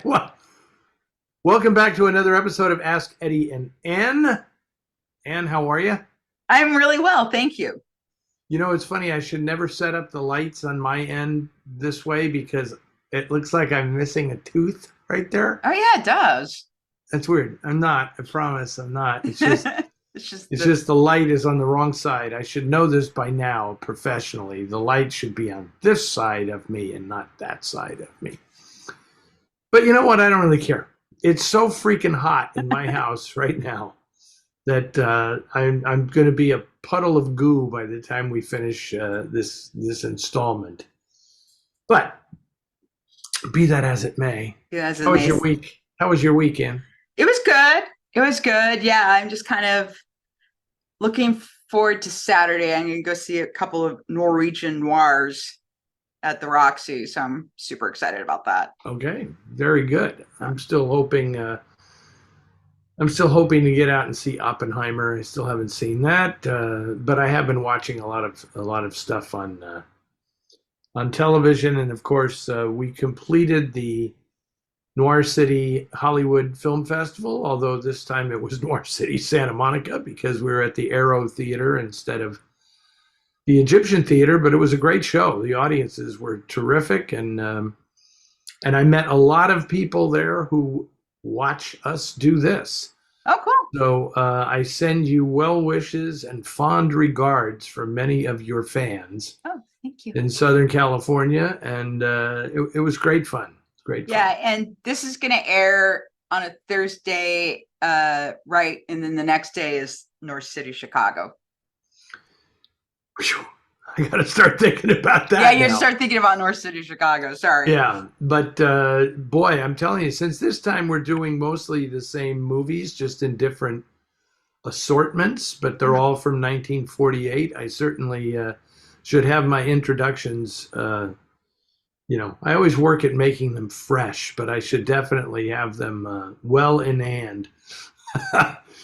Well, welcome back to another episode of Ask Eddie and Ann. Ann, how are you? I'm really well, thank you. You know, it's funny. I should never set up the lights on my end this way because it looks like I'm missing a tooth right there. Oh yeah, it does. That's weird. I'm not. I promise I'm not. It's just It's just it's the just the light is on the wrong side. I should know this by now professionally. The light should be on this side of me and not that side of me. But you know what? I don't really care. It's so freaking hot in my house right now that I'm going to be a puddle of goo by the time we finish this installment. But be that as it may, yeah, it's how was your amazing. week? How was your weekend? It was good. It was good. Yeah, I'm just kind of looking forward to Saturday. I'm gonna go see a couple of Norwegian noirs at the Roxy, so I'm super excited about that. Okay, very good. I'm still hoping to get out and see Oppenheimer. I still haven't seen that, but I have been watching a lot of stuff on television, and of course, we completed the Noir City Hollywood Film Festival. Although this time it was Noir City Santa Monica because we were at the Arrow Theater instead of the Egyptian Theater. But it was a great show. The audiences were terrific, and I met a lot of people there who watch us do this. Oh, cool. So I send you well wishes and fond regards from many of your fans Oh, thank you. in Southern California, and it was great fun. Great fun. Yeah, and this is gonna air on a Thursday, right? And then the next day is North City, Chicago. Whew. I got to start thinking about that. Yeah, you have to now. start thinking about North City, Chicago. Sorry. Yeah, but boy, I'm telling you, since this time we're doing mostly the same movies, just in different assortments, but they're all from 1948. I certainly should have my introductions. I always work at making them fresh, but I should definitely have them well in hand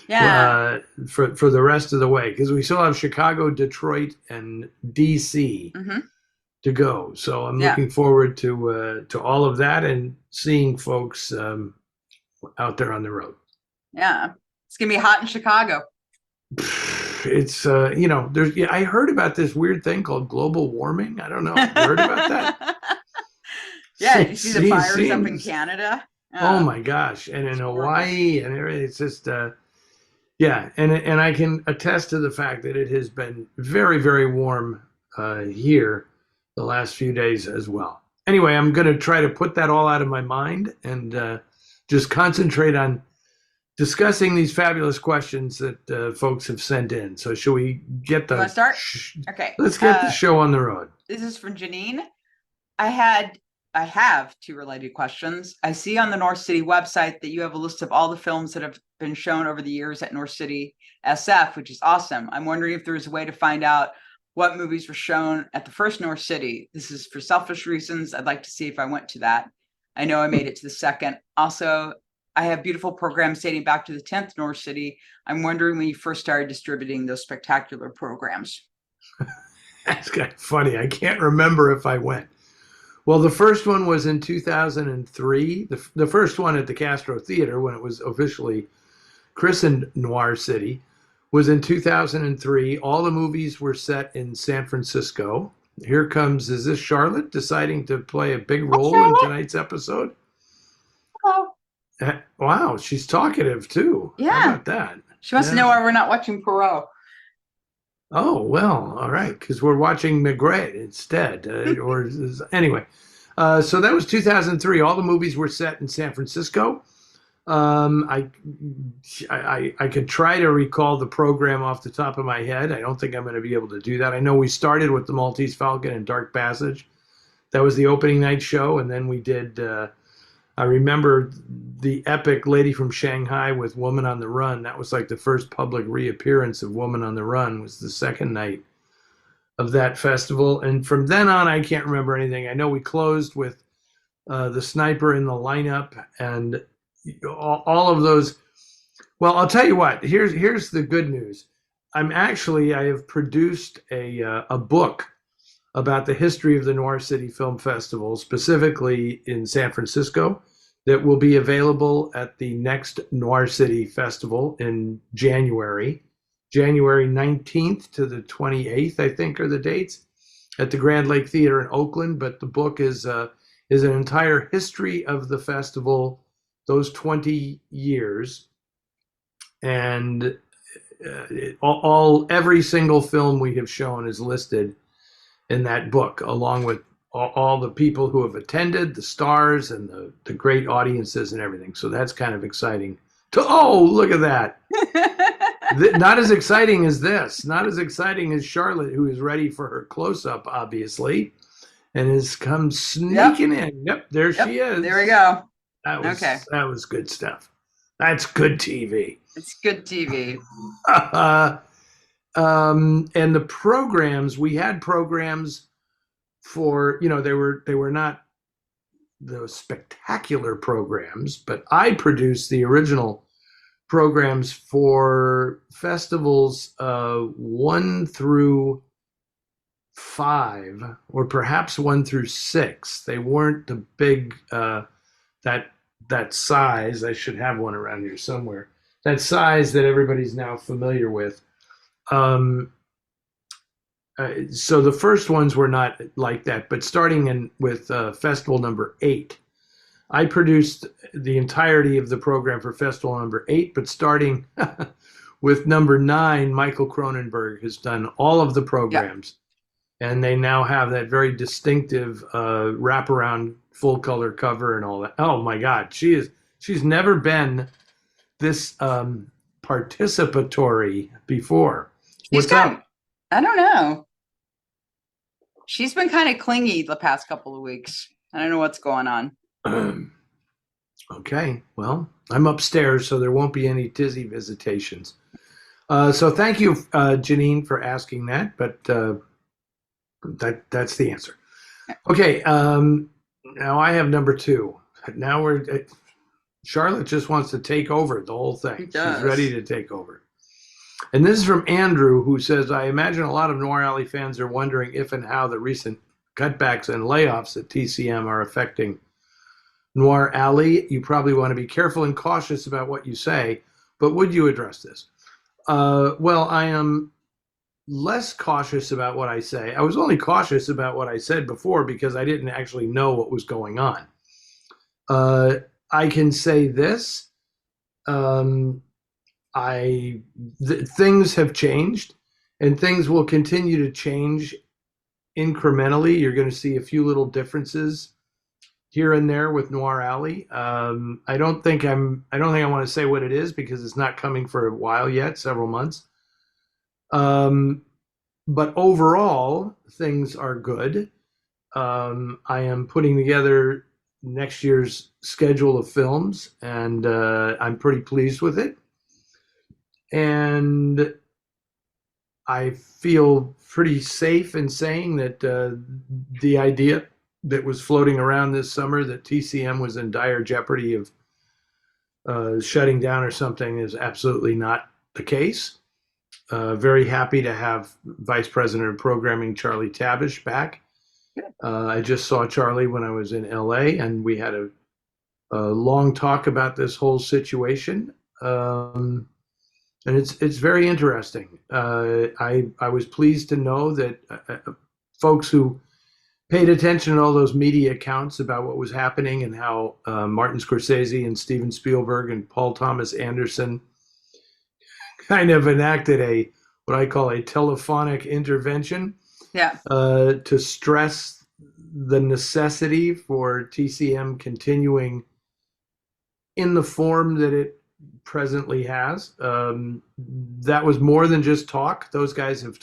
Yeah. for the rest of the way because we still have Chicago, Detroit, and DC Hmm. to go. So I'm Yeah. looking forward to all of that and seeing folks out there on the road. Yeah. It's gonna be hot in Chicago. It's there's yeah, I heard about this weird thing called global warming. I don't know. You heard about that? Yeah, did you see the fires up in Seems. Canada? Oh my gosh! And in It's horrible. Hawaii and everything, it's just yeah. And I can attest to the fact that it has been very very warm here the last few days as well. Anyway, I'm going to try to put that all out of my mind and just concentrate on discussing these fabulous questions that folks have sent in. So, shall we get You want to the? start? Okay. Let's get the show on the road. This is from Jeannin. I had I have two related questions. I see on the North City website that you have a list of all the films that have been shown over the years at North City SF, which is awesome. I'm wondering if there's a way to find out what movies were shown at the first North City. This is for selfish reasons. I'd like to see if I went to that. I know I made it to the second. Also, I have beautiful programs dating back to the 10th North City. I'm wondering when you first started distributing those spectacular programs. That's kind of funny. I can't remember if I went. Well, the first one was in 2003. The first one at the Castro Theater, when it was officially christened Noir City, was in 2003. All the movies were set in San Francisco. Here comes, is this Charlotte deciding to play a big Hi, role in Charlotte. tonight's episode? Hello. Wow, she's talkative too. How Yeah. about that? She wants to know Yeah. why we're not watching Perot. Oh, well, all right, because we're watching Maigret instead. Anyway, so that was 2003. All the movies were set in San Francisco. Um, I, I could try to recall the program off the top of my head. I don't think I'm going to be able to do that. I know we started with the Maltese Falcon and Dark Passage. That was the opening night show, and then we did. I remember the epic Lady from Shanghai with Woman on the Run. That was like the first public reappearance of Woman on the Run. Was the second night of that festival, and from then on, I can't remember anything. I know we closed with the Sniper in the lineup, and all of those. Well, I'll tell you what. Here's the good news. I have produced a book about the history of the Noir City Film Festival, specifically in San Francisco. that will be available at the next Noir City Festival in January. January 19th to the 28th, I think, are the dates at the Grand Lake Theater in Oakland. But the book is an entire history of the festival, those 20 years, and every single film we have shown is listed in that book, along with all the people who have attended, the stars, and the great audiences and everything. So that's kind of exciting. Oh, look at that. Not as exciting as this. Not as exciting as Charlotte, who is ready for her close-up, obviously, and has come sneaking in. Yep, there she is. There we go. That was good stuff. That's good TV. It's good TV. And the programs, we had programs for, they were not the spectacular programs, but I produced the original programs for festivals 1 through 5, or perhaps 1 through 6. They weren't the big that size. I should have one around here somewhere. That size that everybody's now familiar with. So the first ones were not like that, but starting with festival number 8, I produced the entirety of the program for festival number 8, but starting with number 9, Michael Cronenberg has done all of the programs, and they now have that very distinctive wraparound full color cover and all that. Oh my God, she's never been this participatory before. What's up? I don't know. She's been kind of clingy the past couple of weeks. I don't know what's going on. Okay, well, I'm upstairs, so there won't be any Tizzy visitations. So thank you, Jeannin, for asking that, but that's the answer. Okay, now I have number 2. Now Charlotte just wants to take over the whole thing. She's ready to take over. And this is from Andrew, who says, I imagine a lot of Noir Alley fans are wondering if and how the recent cutbacks and layoffs at TCM are affecting Noir Alley. You probably want to be careful and cautious about what you say, but would you address this? Well, I am less cautious about what I say. I was only cautious about what I said before because I didn't actually know what was going on. I can say this. Things have changed, and things will continue to change incrementally. You're going to see a few little differences here and there with Noir Alley. I don't think I want to say what it is because it's not coming for a while yet, several months. But overall, things are good. I am putting together next year's schedule of films, and I'm pretty pleased with it. And I feel pretty safe in saying that the idea that was floating around this summer that TCM was in dire jeopardy of shutting down or something is absolutely not the case. Very happy to have Vice President of Programming Charlie Tabish back. I just saw Charlie when I was in LA, and we had a long talk about this whole situation. And it's very interesting. I was pleased to know that folks who paid attention to all those media accounts about what was happening and how Martin Scorsese and Steven Spielberg and Paul Thomas Anderson kind of enacted what I call a telephonic intervention to stress the necessity for TCM continuing in the form that it presently has. That was more than just talk. Those guys have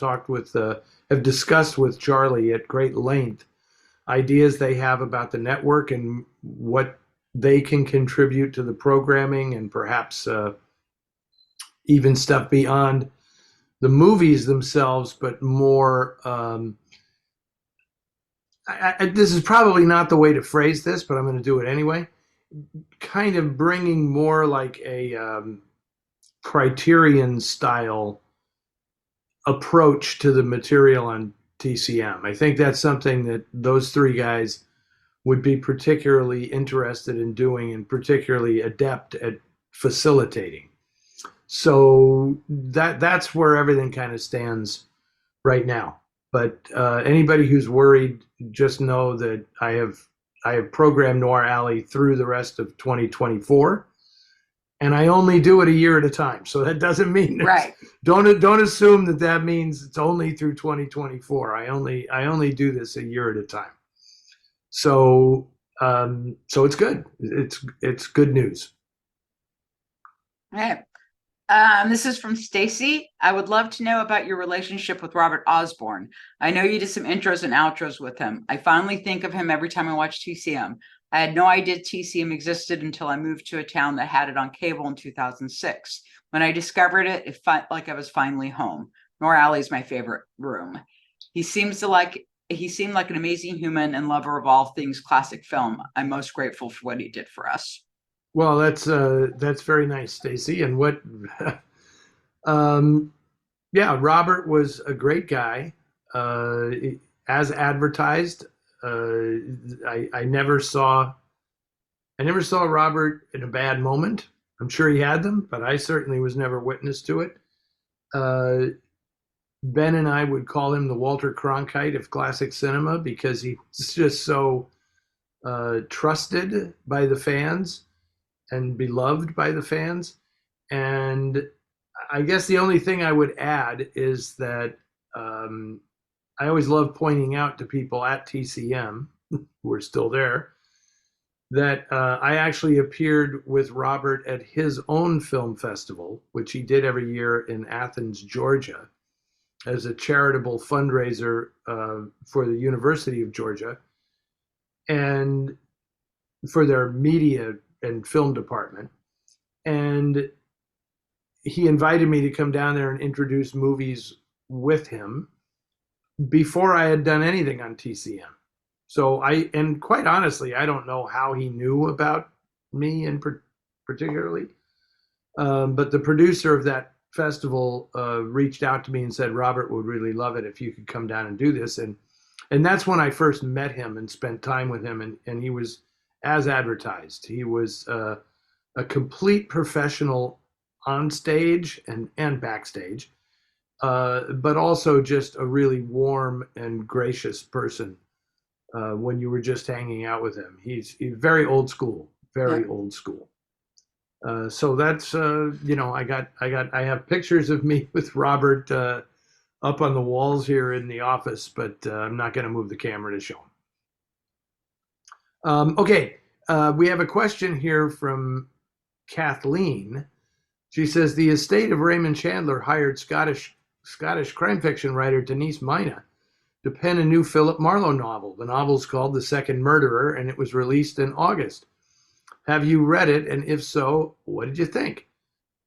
discussed with Charlie at great length ideas they have about the network and what they can contribute to the programming, and perhaps even stuff beyond the movies themselves, but more. This is probably not the way to phrase this, but I'm going to do it anyway. Kind of bringing more like a Criterion style approach to the material on TCM. I think that's something that those 3 guys would be particularly interested in doing and particularly adept at facilitating. So that's where everything kind of stands right now. But anybody who's worried, just know that I have programmed Noir Alley through the rest of 2024, and I only do it a year at a time. So that doesn't mean Right. don't assume that that means it's only through 2024. I only do this a year at a time. So so it's good. It's good news. Okay. This is from Stacy. I would love to know about your relationship with Robert Osborne. I know you did some intros and outros with him. I finally think of him every time I watch TCM. I had no idea TCM existed until I moved to a town that had it on cable in 2006. When I discovered it, it felt like I was finally home. Nor Alley is my favorite room. He seemed like an amazing human and lover of all things classic film. I'm most grateful for what he did for us. Well, that's very nice, Stacy. And what um yeah, Robert was a great guy. Uh as advertised. I never saw Robert in a bad moment. I'm sure he had them, but I certainly was never witness to it. Uh Ben and I would call him the Walter Cronkite of classic cinema because he was just so trusted by the fans and beloved by the fans. And I guess the only thing I would add is that I always love pointing out to people at TCM who are still there that I actually appeared with Robert at his own film festival, which he did every year in Athens, Georgia, as a charitable fundraiser for the University of Georgia and for their media and film department. And he invited me to come down there and introduce movies with him before I had done anything on TCM. So and quite honestly, I don't know how he knew about me in particularly, but the producer of that festival reached out to me and said Robert would really love it if you could come down and do this, and that's when I first met him and spent time with him, and he was as advertised. He was a complete professional on stage and backstage, but also just a really warm and gracious person when you were just hanging out with him. He's very old school, Yeah. very old school. So that's I have pictures of me with Robert up on the walls here in the office, but I'm not going to move the camera to show them. Okay, we have a question here from Kathleen. She says the estate of Raymond Chandler hired Scottish crime fiction writer Denise Mina to pen a new Philip Marlowe novel. The novel is called The Second Murderer, and it was released in August. Have you read it? And if so, what did you think?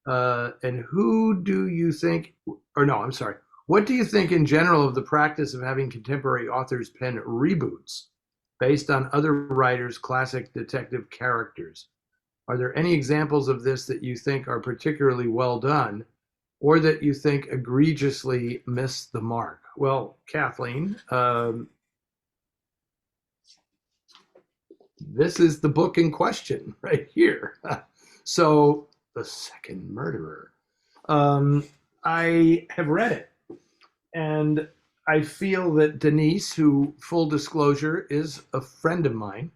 And who do you think, or no, I'm sorry. What do you think in general of the practice of having contemporary authors pen reboots based on other writers' classic detective characters? Are there any examples of this that you think are particularly well done or that you think egregiously miss the mark? Well, Kathleen, this is the book in question right here. So, The Second Murderer. I have read it, and I feel that Denise, who, full disclosure, is a friend of mine,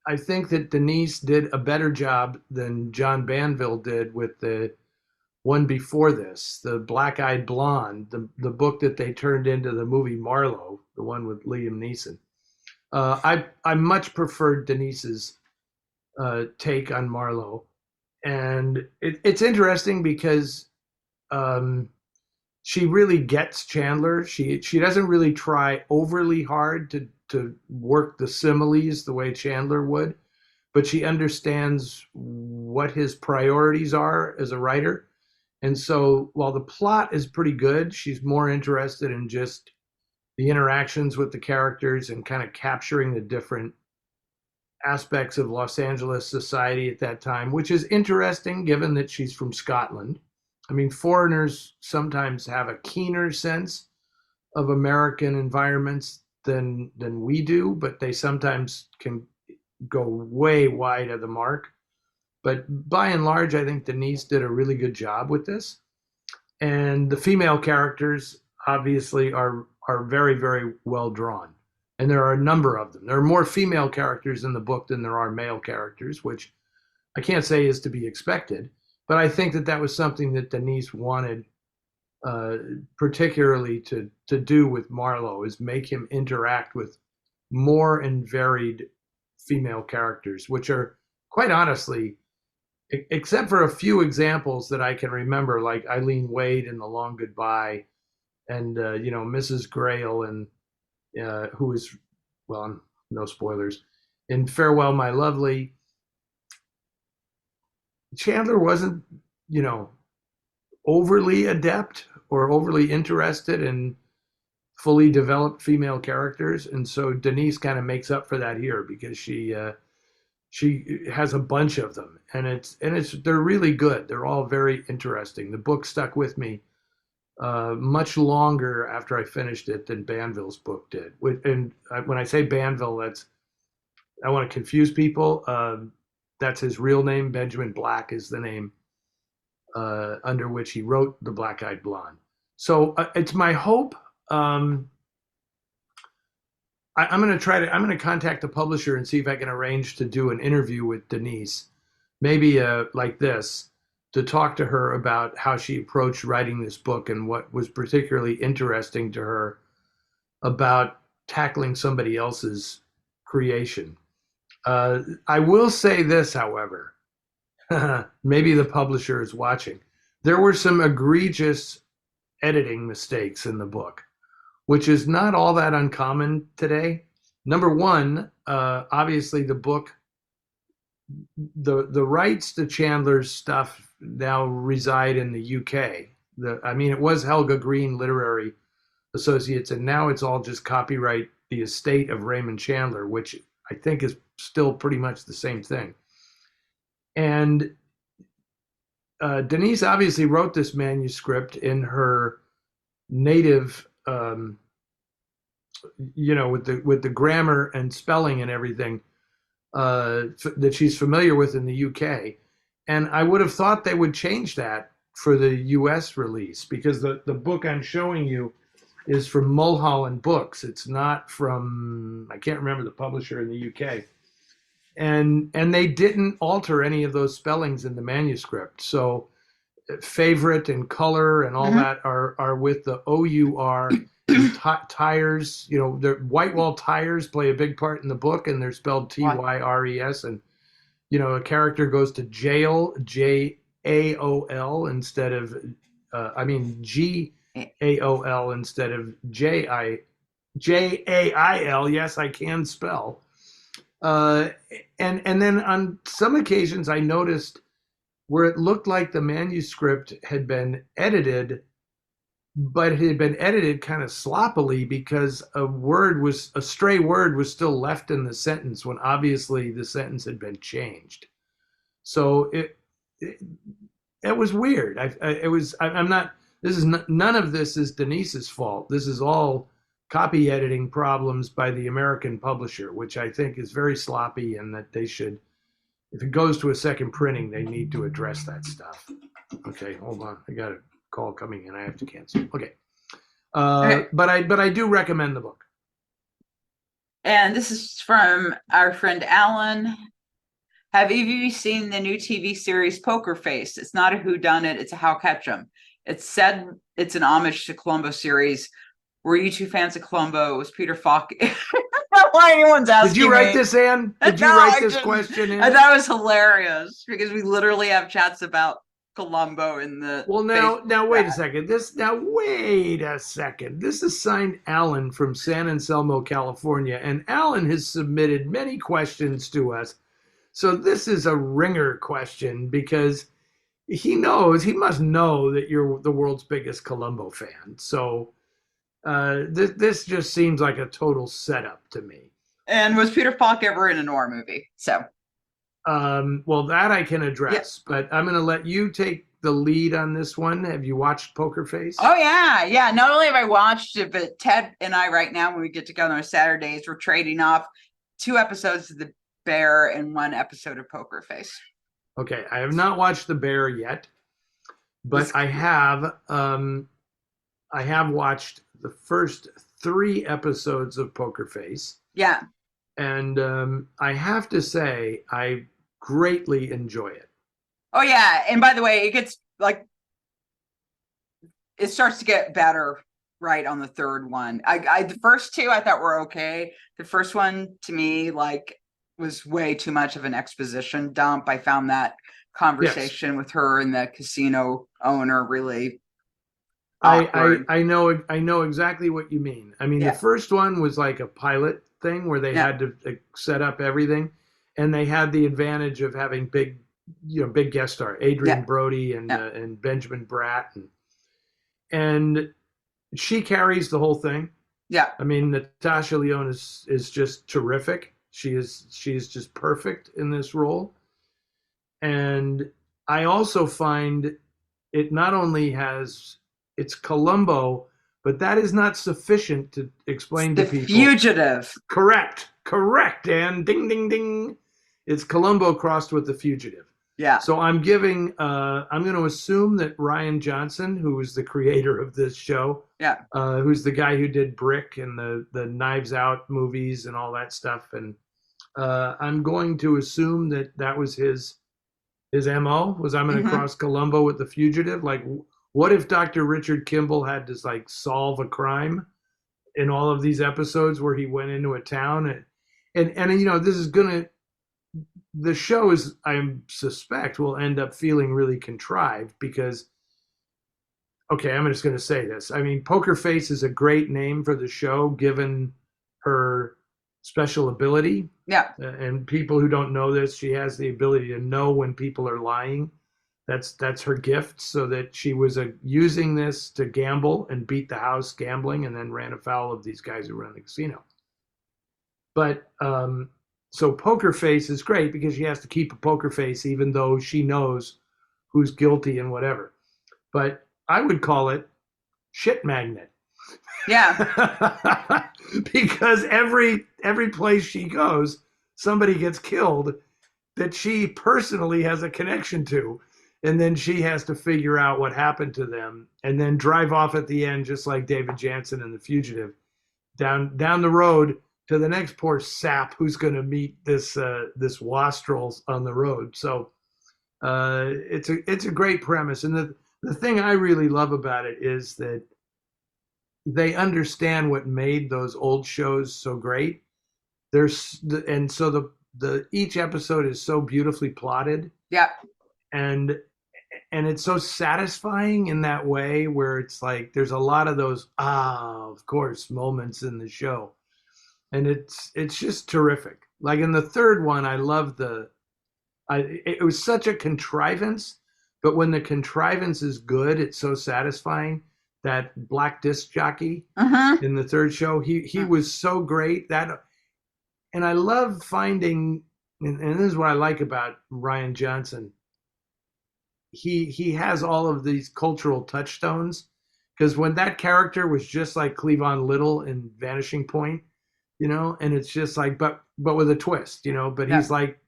I think that Denise did a better job than John Banville did with the one before this, the Black Eyed Blonde, the book that they turned into the movie Marlowe, the one with Liam Neeson. I much preferred Denise's take on Marlowe, and it's interesting because she really gets Chandler. She doesn't really try overly hard to work the similes the way Chandler would, but she understands what his priorities are as a writer. And so while the plot is pretty good, she's more interested in just the interactions with the characters and kind of capturing the different aspects of Los Angeles society at that time, which is interesting given that she's from Scotland. I mean, foreigners sometimes have a keener sense of American environments than we do, but they sometimes can go way wide of the mark. But by and large, I think Denise did a really good job with this. And the female characters obviously are very, very well drawn. And there are a number of them. There are more female characters in the book than there are male characters, which I can't say is to be expected. But I think that that was something that Denise wanted, uh, particularly to do with Marlowe, is make him interact with more and varied female characters, which are quite honestly, except for a few examples that I can remember, like Eileen Wade in The Long Goodbye, and Mrs. Grayle, and who is, well, no spoilers, in Farewell My Lovely. Chandler wasn't, you know, overly adept or overly interested in fully developed female characters, and so Denise kind of makes up for that here because she has a bunch of them, and it's they're really good. They're all very interesting. The book stuck with me much longer after I finished it than Banville's book did. And when I say Banville, I want to confuse people. That's his real name. Benjamin Black is the name under which he wrote The Black-Eyed Blonde. So it's my hope. I'm going to I'm going to contact the publisher and see if I can arrange to do an interview with Denise, maybe like this, to talk to her about how she approached writing this book and what was particularly interesting to her about tackling somebody else's creation. I will say this, however, maybe the publisher is watching. There were some egregious editing mistakes in the book, which is not all that uncommon today. Number one, obviously the book, the rights to Chandler's stuff now reside in the UK. It was Helga Green Literary Associates, and now it's all just copyright the estate of Raymond Chandler, which I think is still pretty much the same thing. And Denise obviously wrote this manuscript in her native, with the grammar and spelling and everything that she's familiar with in the UK. And I would have thought they would change that for the US release, because the book I'm showing you is from Mulholland Books. It's not from, I can't remember the publisher in the UK. And they didn't alter any of those spellings in the manuscript. So favorite and color and all that are with the OUR. Tires, the white wall tires play a big part in the book, and they're spelled TYRES. And a character goes to jail, JAOL, instead of GAOL instead of JAIL. Yes, I can spell. And then on some occasions I noticed where it looked like the manuscript had been edited, but it had been edited kind of sloppily because a stray word was still left in the sentence when obviously the sentence had been changed. So it was weird. None of this is Denise's fault. This is all copy editing problems by the American publisher, which I think is very sloppy, and that they should, if it goes to a second printing, they need to address that stuff. Okay, hold on. I got a call coming in. I have to cancel. Okay. Okay. But I do recommend the book. And this is from our friend Alan. Have either of you seen the new TV series Poker Face? It's not a whodunit, it's a how catch 'em. It's said it's an homage to Columbo series. Were you two fans of Columbo? It was Peter Falk. Why anyone's asking? Did you write this, Anne? Did you write this question in? I thought it was hilarious because we literally have chats about Columbo in the. Well, now wait a second. Wait a second. This is signed Alan from San Anselmo, California, and Alan has submitted many questions to us. So this is a ringer question because he must know that you're the world's biggest Columbo fan. So this just seems like a total setup to me. And was Peter Falk ever in a NOIR movie? So. Well, that I can address, but I'm going to let you take the lead on this one. Have you watched Poker Face? Oh yeah, yeah. Not only have I watched it, but Ted and I right now, when we get together on Saturdays, we're trading off 2 episodes of The Bear and 1 episode of Poker Face. Okay, I have not watched The Bear yet, but This- I have watched the first 3 episodes of Poker Face, yeah. and I have to say I greatly enjoy it. Oh yeah. And by the way, it gets like it starts to get better right on the 3rd one. I the first 2 I thought were okay. The first one to me like was way too much of an exposition dump. I found that conversation with her and the casino owner really awkward. I know exactly what you mean. I mean, the Yeah. first one was like a pilot thing where they Yeah. had to set up everything, and they had the advantage of having big guest star Adrian Yeah. Brody Yeah. and Benjamin Bratt, and she carries the whole thing. Yeah. I mean, Natasha Lyonne is just terrific. She is just perfect in this role, and I also find it not only has it's Columbo, but that is not sufficient to explain to The people. Fugitive. Correct, and ding, ding, ding. It's Columbo crossed with The Fugitive. Yeah. So I'm going to assume that Ryan Johnson, who is the creator of this show, Yeah. who's the guy who did Brick and the Knives Out movies and all that stuff, and I'm going to assume that was his MO was I'm going to cross Columbo with The Fugitive. Like, what if Dr. Richard Kimball had to like solve a crime in all of these episodes where he went into a town and you know this is gonna the show is I suspect will end up feeling really contrived because okay, I'm just going to say this. I mean, Poker Face is a great name for the show given her special ability. Yeah. And people who don't know this, she has the ability to know when people are lying. That's her gift. So that she was using this to gamble and beat the house gambling, and then ran afoul of these guys who run the casino. But so Poker Face is great because she has to keep a poker face even though she knows who's guilty and whatever. But I would call it shit magnet. Yeah. Because every place she goes, somebody gets killed that she personally has a connection to. And then she has to figure out what happened to them and then drive off at the end, just like David Jansen in The Fugitive, down the road to the next poor sap who's going to meet this wastrel on the road. So it's a great premise. And the thing I really love about it is that they understand what made those old shows so great. And so the each episode is so beautifully plotted. Yeah. And it's so satisfying in that way where it's like there's a lot of those of course moments in the show. And it's just terrific. Like in the 3rd one, I love it was such a contrivance, but when the contrivance is good, it's so satisfying. That black disc jockey in the 3rd show, he was so great and I love finding, and this is what I like about Ryan Johnson. He has all of these cultural touchstones because when that character was just like Cleavon Little in Vanishing Point, you know, and it's just like, but with a twist, you know, but he's like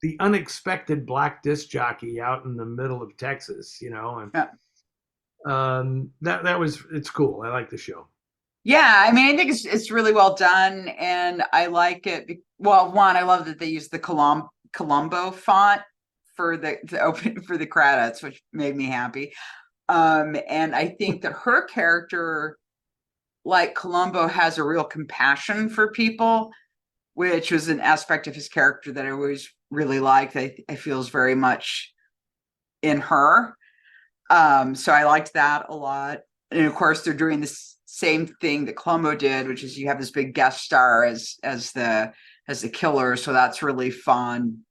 the unexpected black disc jockey out in the middle of Texas, you know, and it's cool. I like the show. Yeah, I mean, I think it's really well done, and I like it. Well, one, I love that they use the Columbo font for the open for the credits, which made me happy. And I think that her character, like Columbo, has a real compassion for people, which was an aspect of his character that I always really liked. I feel is very much in her. So I liked that a lot. And of course, they're doing this same thing that Columbo did, which is you have this big guest star as the killer. So that's really fun,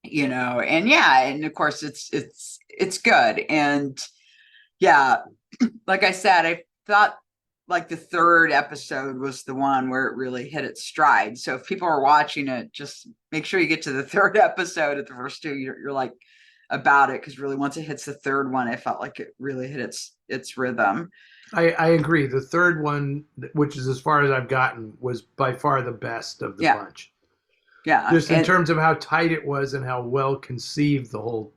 you know. And yeah, and of course it's good. And yeah, like I said, I thought like the 3rd episode was the one where it really hit its stride. So if people are watching it, just make sure you get to the 3rd episode. At the first 2, you're like, about it, because really once it hits the third one, I felt like it really hit its rhythm. I agree. The third one, which is as far as I've gotten, was by far the best of the Yeah, bunch. yeah, Just in terms of how tight it was and how well conceived the whole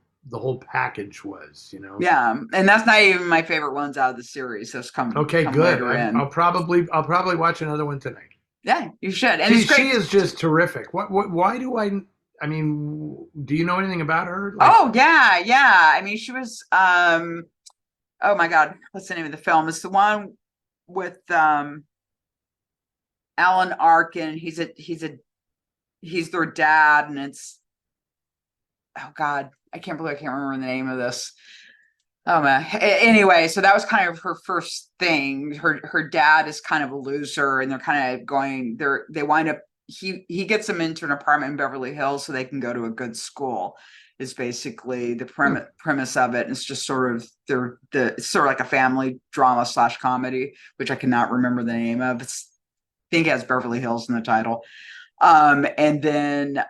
package was, you know. yeah, and that's not even my favorite ones out of the series. Those Okay, come good. later I'll in. probably watch another one tonight. Yeah, you should, and it's She great. is just terrific. Why do I mean, do you know anything about her? Like, Oh yeah, yeah. I mean, she was oh my God, what's the name of the film? It's the one with Alan Arkin. He's their dad, and it's, oh God, I can't believe I can't remember the name of this. Oh man. Anyway, so that was kind of her first thing. Her dad is kind of a loser, and they're kind of going. They wind up. He gets them into an apartment in Beverly Hills so they can go to a good school. Is basically the premise of it. And it's just sort of it's sort of like a family drama / comedy, which I cannot remember the name of. I think it has Beverly Hills in the title. And then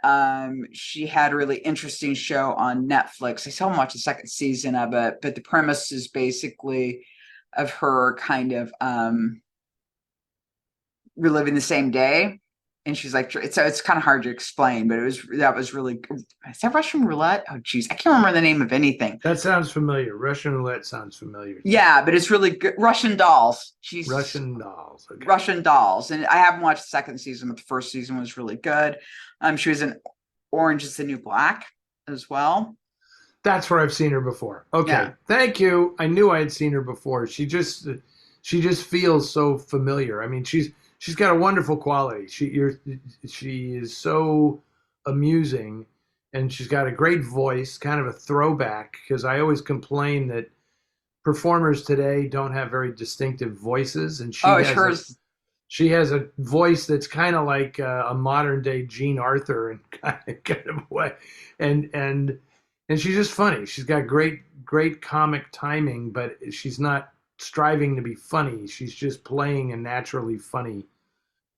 she had a really interesting show on Netflix. I still haven't watched the second season of it, but the premise is basically of her kind of reliving the same day. And she's like, it's kind of hard to explain, but that was really, is that Russian roulette? Oh geez, I can't remember the name of anything. that sounds familiar. Russian roulette sounds familiar. Yeah, but it's really good. Russian dolls. Russian dolls. Okay. Russian dolls. And I haven't watched the second season, but the first season was really good. She was in Orange is the New Black as well. That's where I've seen her before. Okay. Yeah. Thank you. I knew I had seen her before. She just feels so familiar. I mean, she's got a wonderful quality. She is so amusing, and she's got a great voice, kind of a throwback, because I always complain that performers today don't have very distinctive voices, and Oh, it's hers. she has a voice that's kind of like a modern day Jean Arthur in kind of a way, and she's just funny. She's got great comic timing, but she's not striving to be funny. She's just playing a naturally funny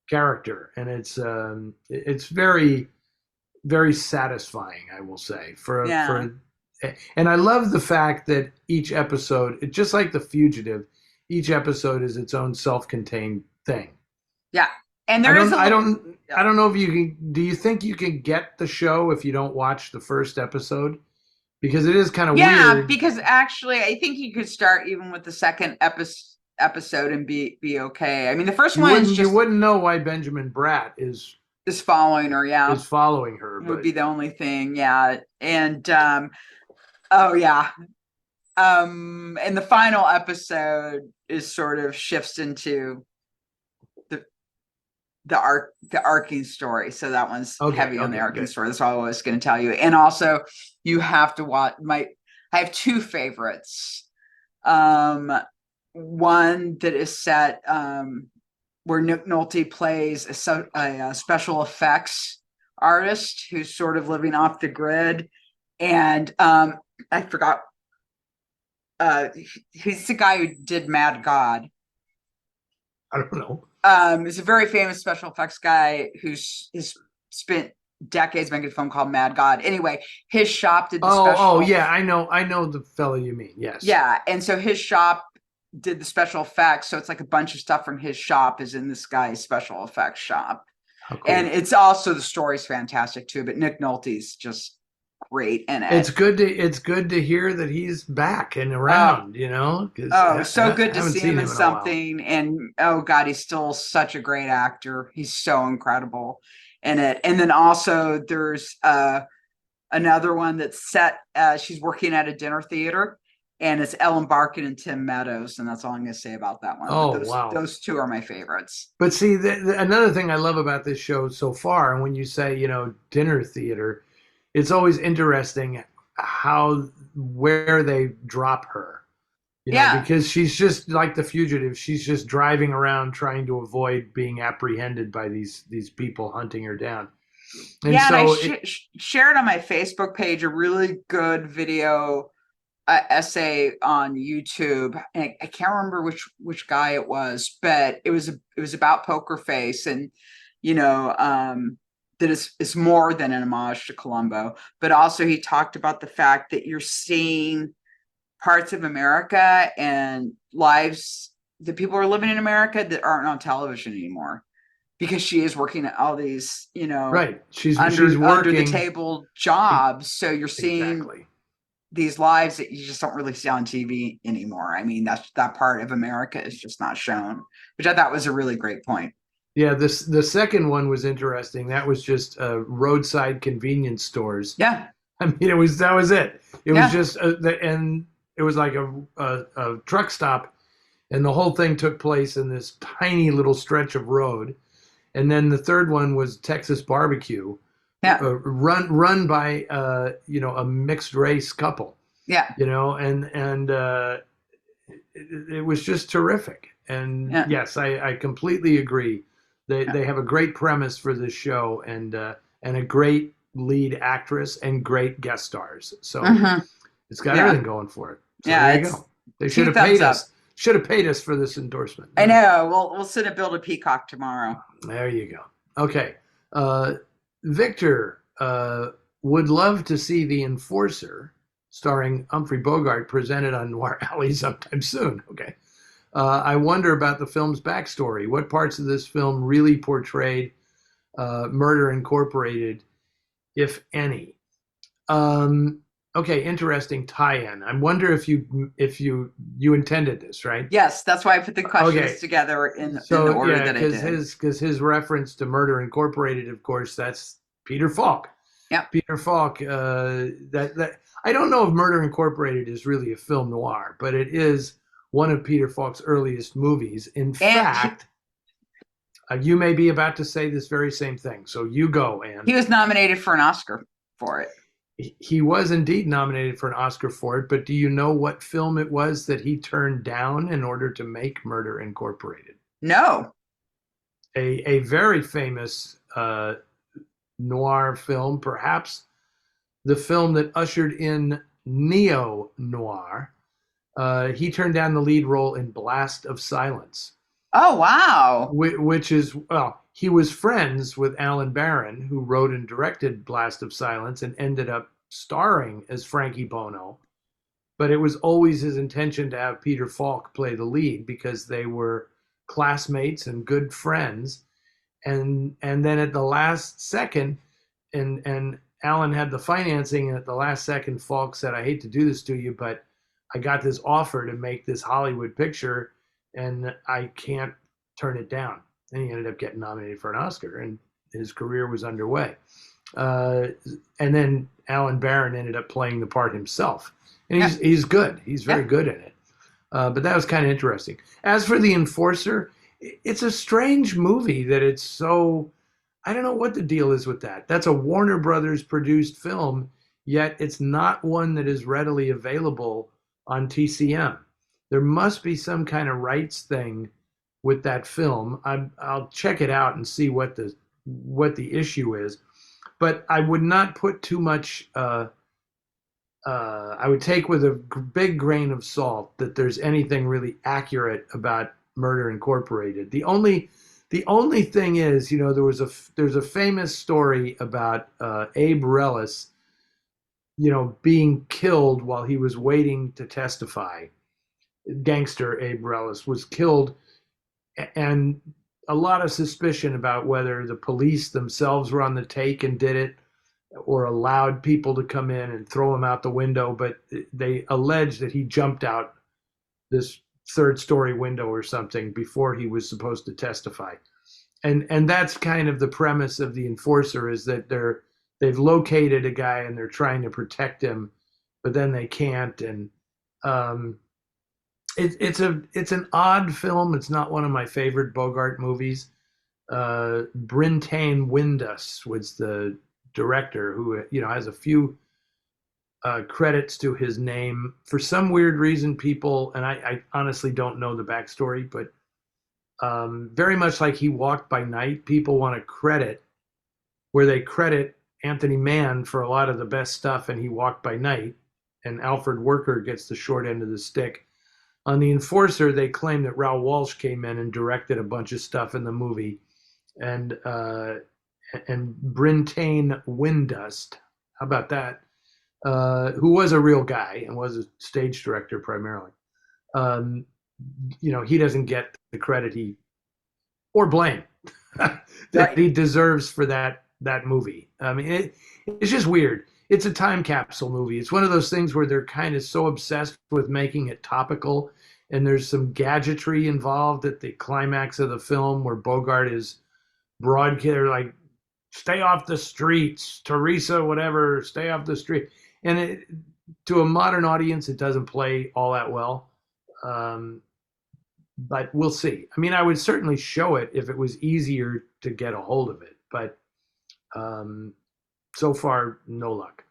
character, and it's very very satisfying, I will say, Yeah. and I love the fact that each episode, just like The Fugitive, each episode is its own self-contained thing. Yeah. And I there is don't a I little, don't I don't know if you can. Do you think you can get the show if you don't watch the first episode? Because it is kind of yeah, weird. because actually I think you could start even with the second episode and be okay. I mean, the first You one is wouldn't you just wouldn't know why Benjamin Bratt is following her. Yeah. is following her, Would but be the only thing. Yeah. And oh yeah. And the final episode is sort of shifts into the the arcing story. So that one's heavy on the arcing good. story. That's all I was going to tell you. And also, you have to watch I have two favorites. One that is set where Nick Nolte plays a special effects artist who's sort of living off the grid, and I forgot. He's the guy who did Mad God. I don't know. He's a very famous special effects guy who's spent decades making a film called Mad God. Anyway, his shop did the Oh yeah, I know the fellow you mean. Yes. Yeah, and so his shop did the special effects. So it's like a bunch of stuff from his shop is in this guy's special effects shop. How cool. And it's also, the story's fantastic too, but Nick Nolte's just great in it. It's good to hear that he's back and around, you know. So good to see him in something. And oh God, he's still such a great actor. He's so incredible in it. And then also there's another one that's set. She's working at a dinner theater, and it's Ellen Barkin and Tim Meadows, and that's all I'm going to say about that one. Oh, wow. Those two are my favorites. But see, another thing I love about this show so far, and when you say, dinner theater, it's always interesting where they drop her. Because she's just like the fugitive. She's just driving around trying to avoid being apprehended by these people hunting her down. And so I shared on my Facebook page a really good video essay on YouTube. And I can't remember which guy it was, but it was about Poker Face, and the that is more than an homage to Columbo, but also he talked about the fact that you're seeing parts of America and lives that people are living in America that aren't on television anymore, because she is working at all these, Right. She's under the working. table jobs. So you're seeing Exactly. these lives that you just don't really see on TV anymore. I mean, that part of America is just not shown, which I thought was a really great point. Yeah, the second one was interesting. That was just roadside convenience stores. Yeah. I mean, that was it. It was Yeah. just and it was like a truck stop, and the whole thing took place in this tiny little stretch of road. And then the third one was Texas barbecue, Yeah. run by a mixed race couple, Yeah. and it was just terrific. And Yeah. yes, I completely agree. Yeah. They have a great premise for this show, and a great lead actress and great guest stars. So Mm-hmm. it's got Yeah. everything going for it. So Yeah. there you It's go. They should two have thumbs paid up. us. Should have paid us for this endorsement. I know. We'll send a bill to Peacock tomorrow. There you go. Okay. Victor would love to see The Enforcer, starring Humphrey Bogart, presented on Noir Alley sometime soon. Okay. I wonder about the film's backstory. What parts of this film really portrayed Murder Incorporated, if any? Um, okay, interesting tie-in. I wonder if you intended this, right? Yes, that's why I put the questions Okay, together in the so order yeah, that I because did. his reference to Murder Incorporated, of course, that's Peter Falk. Yep. Peter Falk. That I don't know if Murder Incorporated is really a film noir, but it is one of Peter Falk's earliest movies. In And fact, you may be about to say this very same thing, so you go, Anne. he was nominated for an Oscar for it. He was indeed nominated for an Oscar for it, but do you know what film it was that he turned down in order to make Murder Incorporated? No. A very famous noir film, perhaps the film that ushered in neo noir. He turned down the lead role in Blast of Silence, Oh, wow. which is, well, he was friends with Alan Barron, who wrote and directed Blast of Silence and ended up starring as Frankie Bono. But it was always his intention to have Peter Falk play the lead because they were classmates and good friends. And then at the last second, and Alan had the financing, and at the last second, Falk said, "I hate to do this to you, but I got this offer to make this Hollywood picture, and I can't turn it down." And he ended up getting nominated for an Oscar, and his career was underway. Uh, and then Alan Barron ended up playing the part himself, and Yeah. he's good. He's very Yeah. good in it. But that was kind of interesting. As for The Enforcer, it's a strange movie that it's so. I don't know what the deal is with that. That's a Warner Brothers produced film, yet it's not one that is readily available on TCM. There must be some kind of rights thing with that film. I'll check it out and see what the issue is. But I would not put too much. I would take with a big grain of salt that there's anything really accurate about Murder Incorporated. The only thing is, there's a famous story about Abe Relis, being killed while he was waiting to testify. Gangster Abe Relis was killed, and a lot of suspicion about whether the police themselves were on the take and did it, or allowed people to come in and throw him out the window. But they allege that he jumped out this third story window or something before he was supposed to testify. And that's kind of the premise of The Enforcer, is that they've located a guy and they're trying to protect him, but then they can't. And um, it's an odd film. It's not one of my favorite Bogart movies. Brintain Windus was the director, who has a few credits to his name. For some weird reason, people, and I honestly don't know the backstory, but very much like He Walked by Night, people want to credit where they credit Anthony Mann for a lot of the best stuff in He Walked by Night, and Alfred Worker gets the short end of the stick. On The Enforcer, they claim that Raoul Walsh came in and directed a bunch of stuff in the movie, and and Brintain Windust. How about that? Who was a real guy and was a stage director primarily. Um, he doesn't get the credit he or blame that Right. he deserves for that movie. I mean, it's just weird. It's a time capsule movie. It's one of those things where they're kind of so obsessed with making it topical, and there's some gadgetry involved at the climax of the film where Bogart is broadcast like, "Stay off the streets, Teresa, whatever, stay off the street." And to a modern audience, it doesn't play all that well. Um, but we'll see. I mean, I would certainly show it if it was easier to get a hold of it, but um, so far, no luck.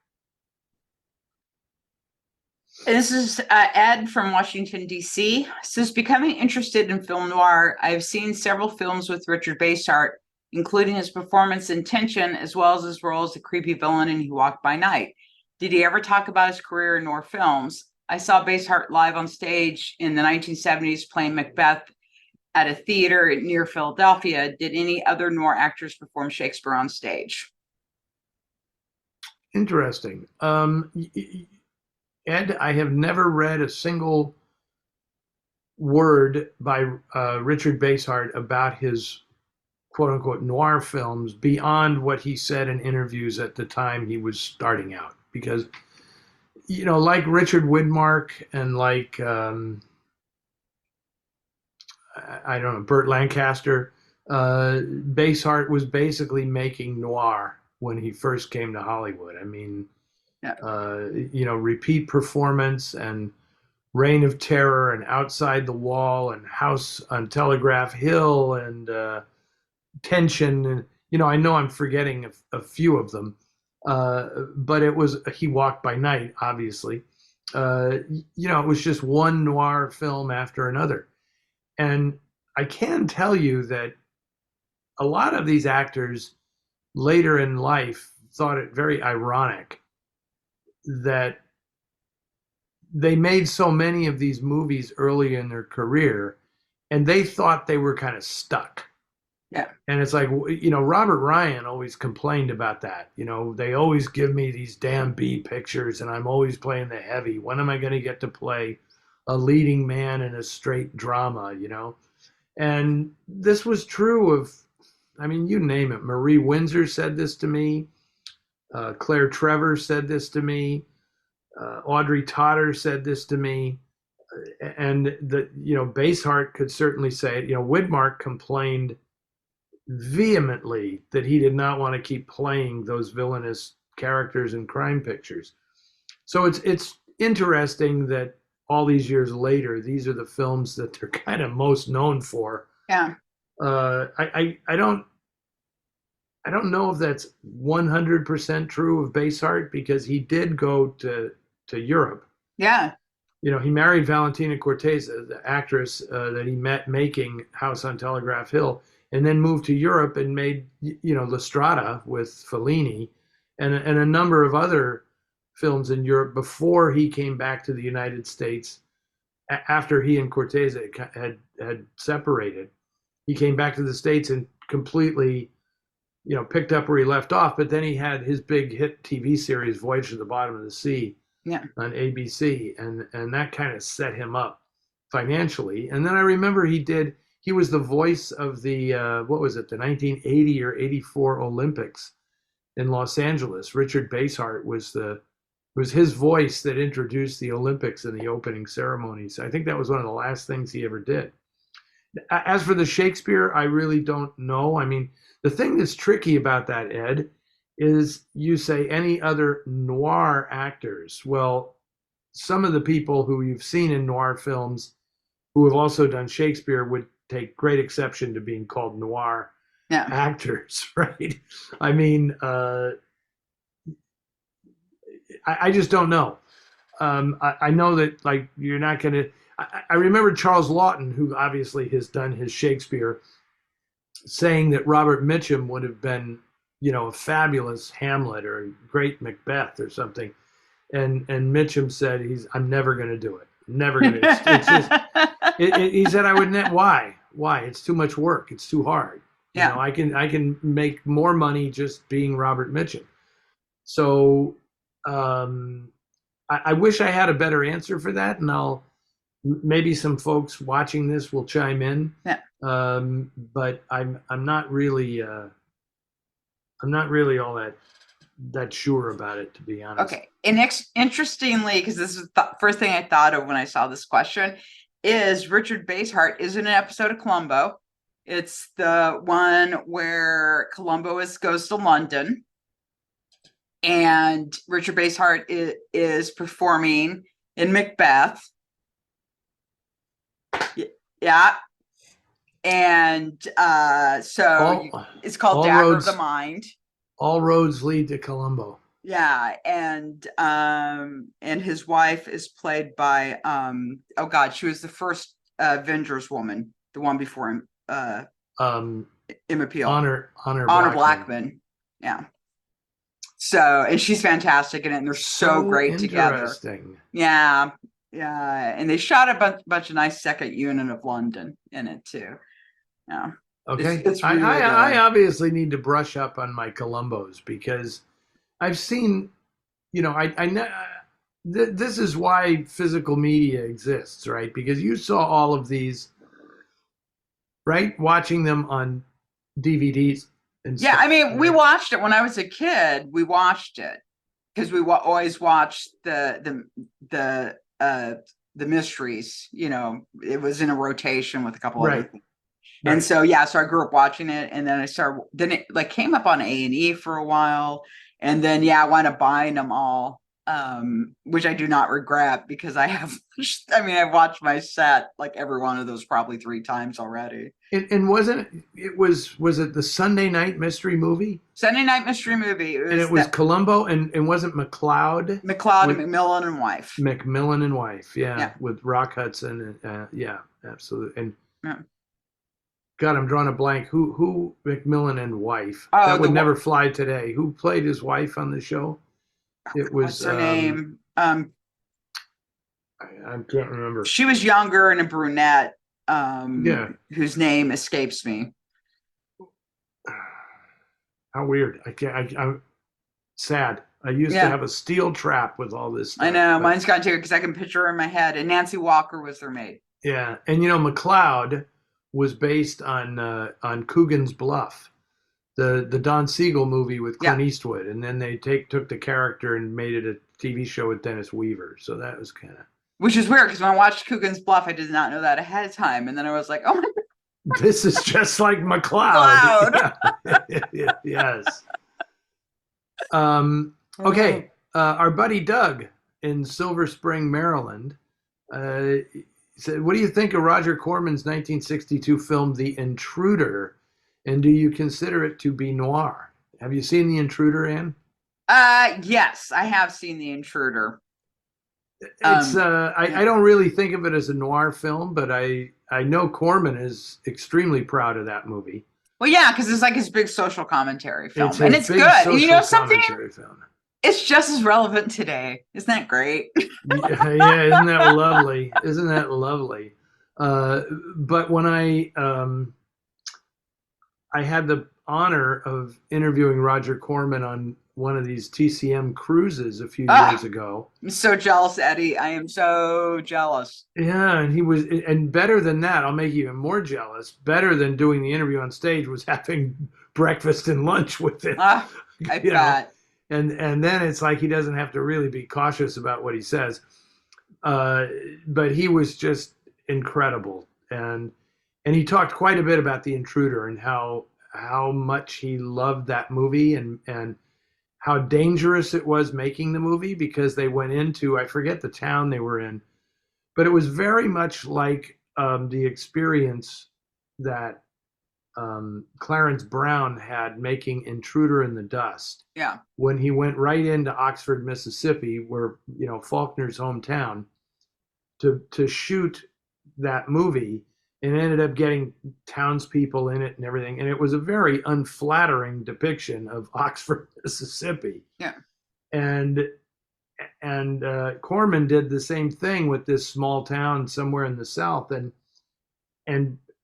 This is Ed from Washington, D.C. Since becoming interested in film noir, I've seen several films with Richard Basehart, including his performance in Tension, as well as his role as the creepy villain in He Walked by Night. Did he ever talk about his career in noir films? I saw Basehart live on stage in the 1970s playing Macbeth at a theater near Philadelphia. Did any other noir actors perform Shakespeare on stage? Interesting. Ed, I have never read a single word by Richard Basehart about his quote unquote noir films beyond what he said in interviews at the time he was starting out. Because, like Richard Widmark and like, I don't know, Burt Lancaster, Basehart was basically making noir when he first came to Hollywood. I mean, Yeah. Repeat Performance and Reign of Terror and Outside the Wall and House on Telegraph Hill and Tension. And, I know I'm forgetting a few of them, but it was He Walked by Night, obviously. It was just one noir film after another. And I can tell you that a lot of these actors later in life thought it very ironic that they made so many of these movies early in their career and they thought they were kind of stuck. Yeah. And it's like, Robert Ryan always complained about that. They always give me these damn B pictures and I'm always playing the heavy. When am I going to get to play a leading man in a straight drama, And this was true of, I mean, you name it. Marie Windsor said this to me. Claire Trevor said this to me. Audrey Totter said this to me. And Basehart could certainly say it. Widmark complained vehemently that he did not want to keep playing those villainous characters in crime pictures. So it's interesting that all these years later, these are the films that they're kind of most known for. Yeah. I don't know if that's 100% true of Basehart because he did go to Europe. Yeah. He married Valentina Cortese, the actress that he met making House on Telegraph Hill, and then moved to Europe and made La Strada with Fellini and a number of other films in Europe before he came back to the United States after he and Cortese had separated. He came back to the States and completely picked up where he left off, but then he had his big hit TV series Voyage to the Bottom of the Sea on ABC, and that kind of set him up financially. And then I remember he was the voice of the what was it, the 1980 or 84 Olympics in Los Angeles. Richard Basehart was his voice that introduced the Olympics in the opening ceremonies. I think that was one of the last things he ever did. As for the Shakespeare, I really don't know. I mean, the thing that's tricky about that, Ed, is you say any other noir actors. Well, some of the people who you've seen in noir films who have also done Shakespeare would take great exception to being called noir actors, right? I mean, I just don't know. I know that like you're not going to. I remember Charles Laughton, who obviously has done his Shakespeare, saying that Robert Mitchum would have been, a fabulous Hamlet or a great Macbeth or something. And Mitchum said, I'm never going to do it. Never going to. It's just, he said, I would why? It's too much work. It's too hard. Yeah. I can make more money just being Robert Mitchum. So um, I wish I had a better answer for that, and I'll maybe some folks watching this will chime in. Yeah. But I'm not really all that sure about it, to be honest. Okay. And interestingly, because this is the first thing I thought of when I saw this question, is Richard Basehart is in an episode of Columbo. It's the one where Columbo goes to London, and Richard Basehart is performing in Macbeth. Yeah. And it's called Dagger of the Mind. All roads lead to Columbo. Yeah, and his wife is played by oh god, she was the first Avengers woman, the one before him, Emma Peel. Honor Blackman. Yeah. So, and she's fantastic in it, and they're so great together. Yeah, yeah, and they shot a bunch of nice second unit of London in it too. Yeah. Okay. It's really I obviously need to brush up on my Columbos because I've seen, I know this is why physical media exists, right? Because you saw all of these, right? Watching them on DVDs and yeah, stuff, I mean, right? we watched it when I was a kid. We watched it because we always watched the mysteries. It was in a rotation with a couple other things. And so, yeah, so I grew up watching it, and then then it like came up on A&E for a while, and then, yeah, I wound up buying them all, which I do not regret because I've watched my set, like every one of those probably 3 times already. And was it the Sunday night mystery movie? Sunday night mystery movie. It was Columbo, and wasn't McLeod? McLeod and McMillan and wife. McMillan and wife, yeah. With Rock Hudson, yeah, absolutely. And yeah. God, I'm drawing a blank. Who McMillan and wife? That would never fly today. Who played his wife on the show? It was what's her name? I can't remember. She was younger and a brunette. Yeah. Whose name escapes me. How weird. I'm sad. I used to have a steel trap with all this stuff. I know. Mine's gone too because I can picture her in my head. And Nancy Walker was their maid. Yeah. And McLeod was based on Coogan's Bluff, the Don Siegel movie with Clint Eastwood, and then they took the character and made it a TV show with Dennis Weaver. So that was kind of, which is weird because when I watched Coogan's Bluff, I did not know that ahead of time, and then I was like, oh my god, this is just like McLeod. Yes. Okay. Our buddy Doug in Silver Spring, Maryland, said, what do you think of Roger Corman's 1962 film, The Intruder? And do you consider it to be noir? Have you seen The Intruder, Anne? Yes, I have seen The Intruder. It's I don't really think of it as a noir film, but I know Corman is extremely proud of that movie. Well, yeah, because it's like his big social commentary film, and it's good. You know something? It's just as relevant today. Isn't that great? Yeah, isn't that lovely? Isn't that lovely? But when I had the honor of interviewing Roger Corman on one of these TCM cruises a few years ago. I'm so jealous, Eddie. I am so jealous. Yeah, and better than that, I'll make you even more jealous. Better than doing the interview on stage was having breakfast and lunch with him. I bet. And then it's like he doesn't have to really be cautious about what he says. But he was just incredible. And he talked quite a bit about The Intruder and how much he loved that movie and how dangerous it was making the movie because they went into, I forget the town they were in, but it was very much like the experience that Clarence Brown had making Intruder in the Dust. Yeah. When he went right into Oxford, Mississippi, where, Faulkner's hometown, to shoot that movie, and ended up getting townspeople in it and everything. And it was a very unflattering depiction of Oxford, Mississippi. Yeah. And Corman did the same thing with this small town somewhere in the South. And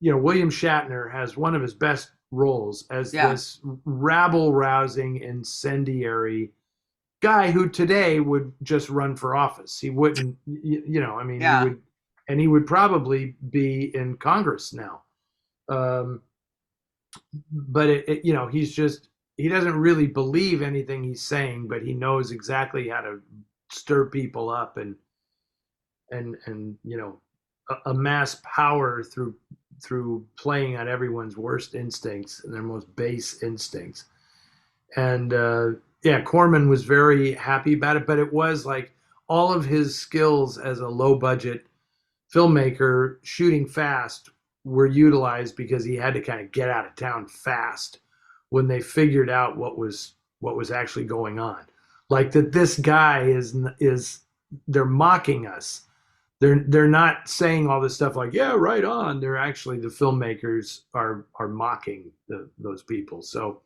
William Shatner has one of his best roles as Yeah. this rabble-rousing, incendiary guy who today would just run for office. He wouldn't, I mean, he Yeah. would, and he would probably be in Congress now. Um, but he's just, he doesn't really believe anything he's saying, but he knows exactly how to stir people up and amass power through playing on everyone's worst instincts and their most base instincts. And yeah, Corman was very happy about it, but it was like all of his skills as a low budget filmmaker shooting fast were utilized because he had to kind of get out of town fast when they figured out what was actually going on. Like that this guy is they're mocking us. They're not saying all this stuff like, yeah, right on. They're actually, the filmmakers are mocking those people. So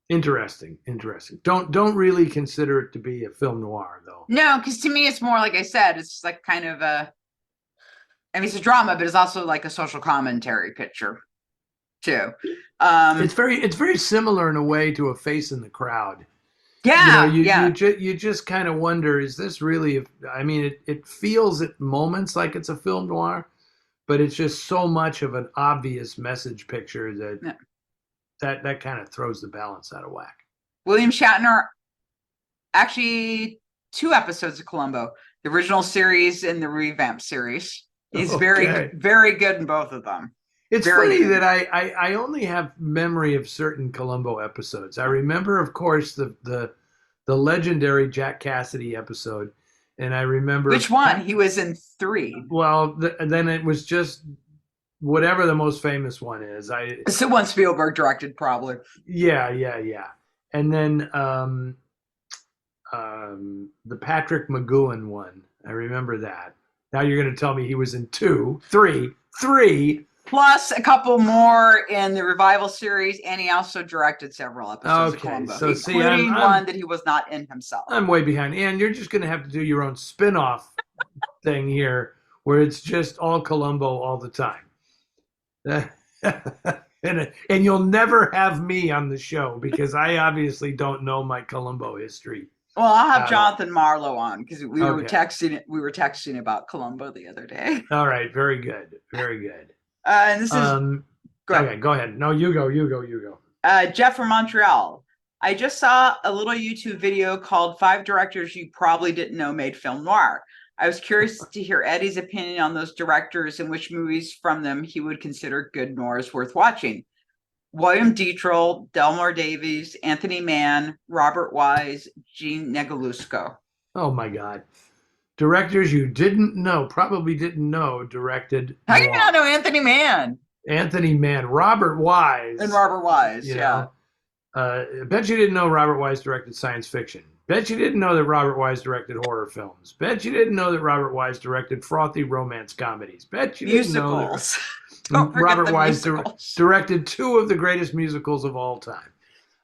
interesting. Don't really consider it to be a film noir though. No, because to me, it's more like I said, it's like kind of a. I mean, it's a drama, but it's also like a social commentary picture too. It's Um, very similar in a way to A Face in the Crowd. yeah, You just kind of wonder, is this really? I mean, it feels at moments like it's a film noir, but it's just so much of an obvious message picture that yeah. that kind of throws the balance out of whack. William Shatner, actually, 2 episodes of Columbo, the original series and the revamped series. He's Okay. very good in both of them. It's Very funny good. that I only have memory of certain Columbo episodes. I remember, of course, the legendary Jack Cassidy episode, and I remember Which one? He was in 3. well, then it was just whatever the most famous one is. It's the one Spielberg directed, probably. Yeah. And then the Patrick McGowan one. I remember that. Now you're going to tell me he was in three. Plus a couple more in the revival series, and he also directed several episodes of Okay, Columbo, so see, including one that he was not in himself. I'm way behind, and you're just going to have to do your own spin-off thing here, where it's just all Columbo all the time. And you'll never have me on the show because I obviously don't know my Columbo history. Well, I'll have at all. Jonathan Marlowe on because we were Okay. texting. We were texting about Columbo the other day. All right, very good. And this is go ahead. Okay, go ahead. No, you go. Jeff from Montreal. I just saw a little YouTube video called 5 Directors You Probably Didn't Know Made Film Noir. I was curious to hear Eddie's opinion on those directors and which movies from them he would consider good noirs worth watching. William Dietrich, Delmore Davies, Anthony Mann, Robert Wise, Gene Negalusco. Oh my God. Directors you probably didn't know, directed. How do you not know Anthony Mann? Anthony Mann, Robert Wise. And Robert Wise, yeah. Bet you didn't know Robert Wise directed science fiction. Bet you didn't know that Robert Wise directed horror films. Bet you didn't know that Robert Wise directed frothy romance comedies. Bet you didn't know that Robert Wise directed 2 of the greatest musicals of all time.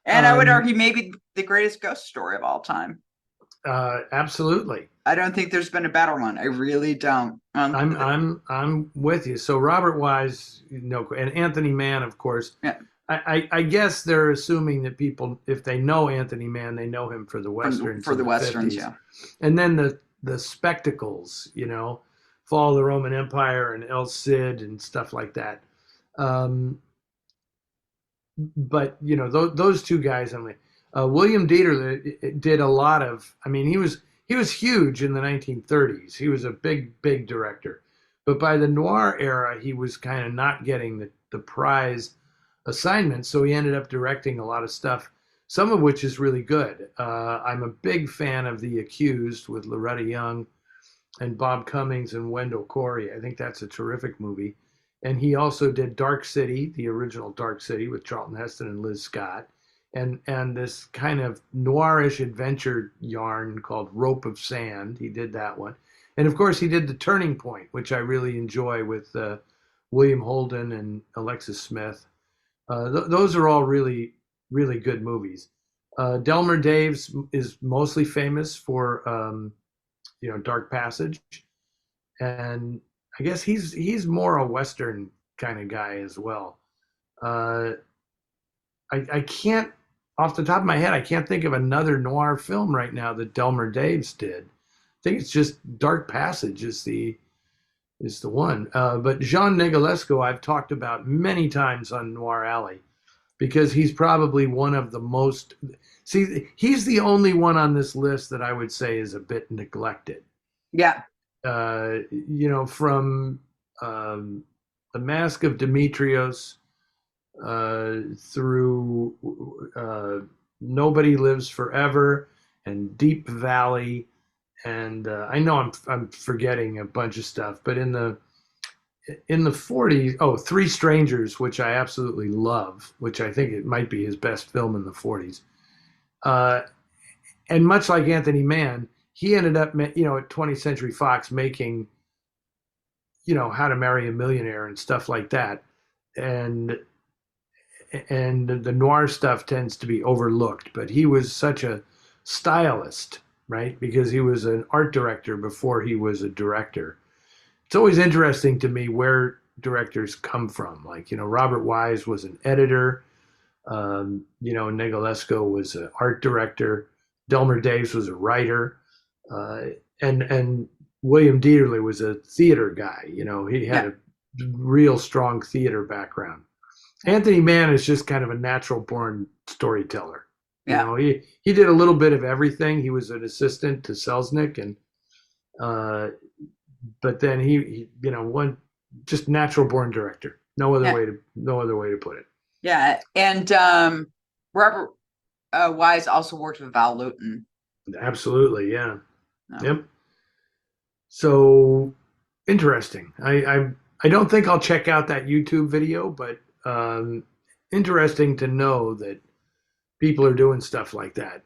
And I would argue maybe the greatest ghost story of all time. Absolutely. I don't think there's been a better one. I really don't. I'm with you. So Robert Wise, and Anthony Mann, of course. Yeah. I guess they're assuming that people, if they know Anthony Mann, they know him for the westerns. For the westerns, 50s. yeah. And then the spectacles, Fall of the Roman Empire and El Cid and stuff like that. But those 2 guys. William Dieter did a lot of. I mean, he was huge in the 1930s. He was a big director, but by the noir era, he was kind of not getting the prize assignment. So he ended up directing a lot of stuff, some of which is really good. I'm a big fan of The Accused with Loretta Young and Bob Cummings and Wendell Corey. I think that's a terrific movie. And he also did Dark City, the original Dark City with Charlton Heston and Liz Scott, and this kind of noirish adventure yarn called Rope of Sand. He did that one. And of course, he did The Turning Point, which I really enjoy with William Holden and Alexis Smith. Those are all really, really good movies. Delmer Daves is mostly famous for, Dark Passage. And I guess he's more a Western kind of guy as well. Uh, I can't, off the top of my head, I can't think of another noir film right now that Delmer Daves did. I think it's just Dark Passage is the one. But Jean Negulesco, I've talked about many times on Noir Alley because he's probably one of the most. See, he's the only one on this list that I would say is a bit neglected. Yeah. From The Mask of Demetrios through Nobody Lives Forever and Deep Valley, and I know I'm forgetting a bunch of stuff, but in the 40s, oh, Three Strangers, which I absolutely love, which I think it might be his best film in the 40s. Uh, and much like Anthony Mann, he ended up, at 20th Century Fox making, How to Marry a Millionaire and stuff like that. And the noir stuff tends to be overlooked, but he was such a stylist, right? Because he was an art director before he was a director. It's always interesting to me where directors come from. Like, Robert Wise was an editor. Negulesco was an art director. Delmer Daves was a writer. Uh, and William Dieterle was a theater guy. He had Yeah. a real strong theater background. Anthony Mann is just kind of a natural born storyteller. Yeah. He did a little bit of everything. He was an assistant to Selznick, and but then he one just natural born director. Yeah. No other way to put it. Yeah. And Robert Wise also worked with Val Lewton. Absolutely, yeah. No. Yep. So interesting. I don't think I'll check out that YouTube video, but interesting to know that people are doing stuff like that.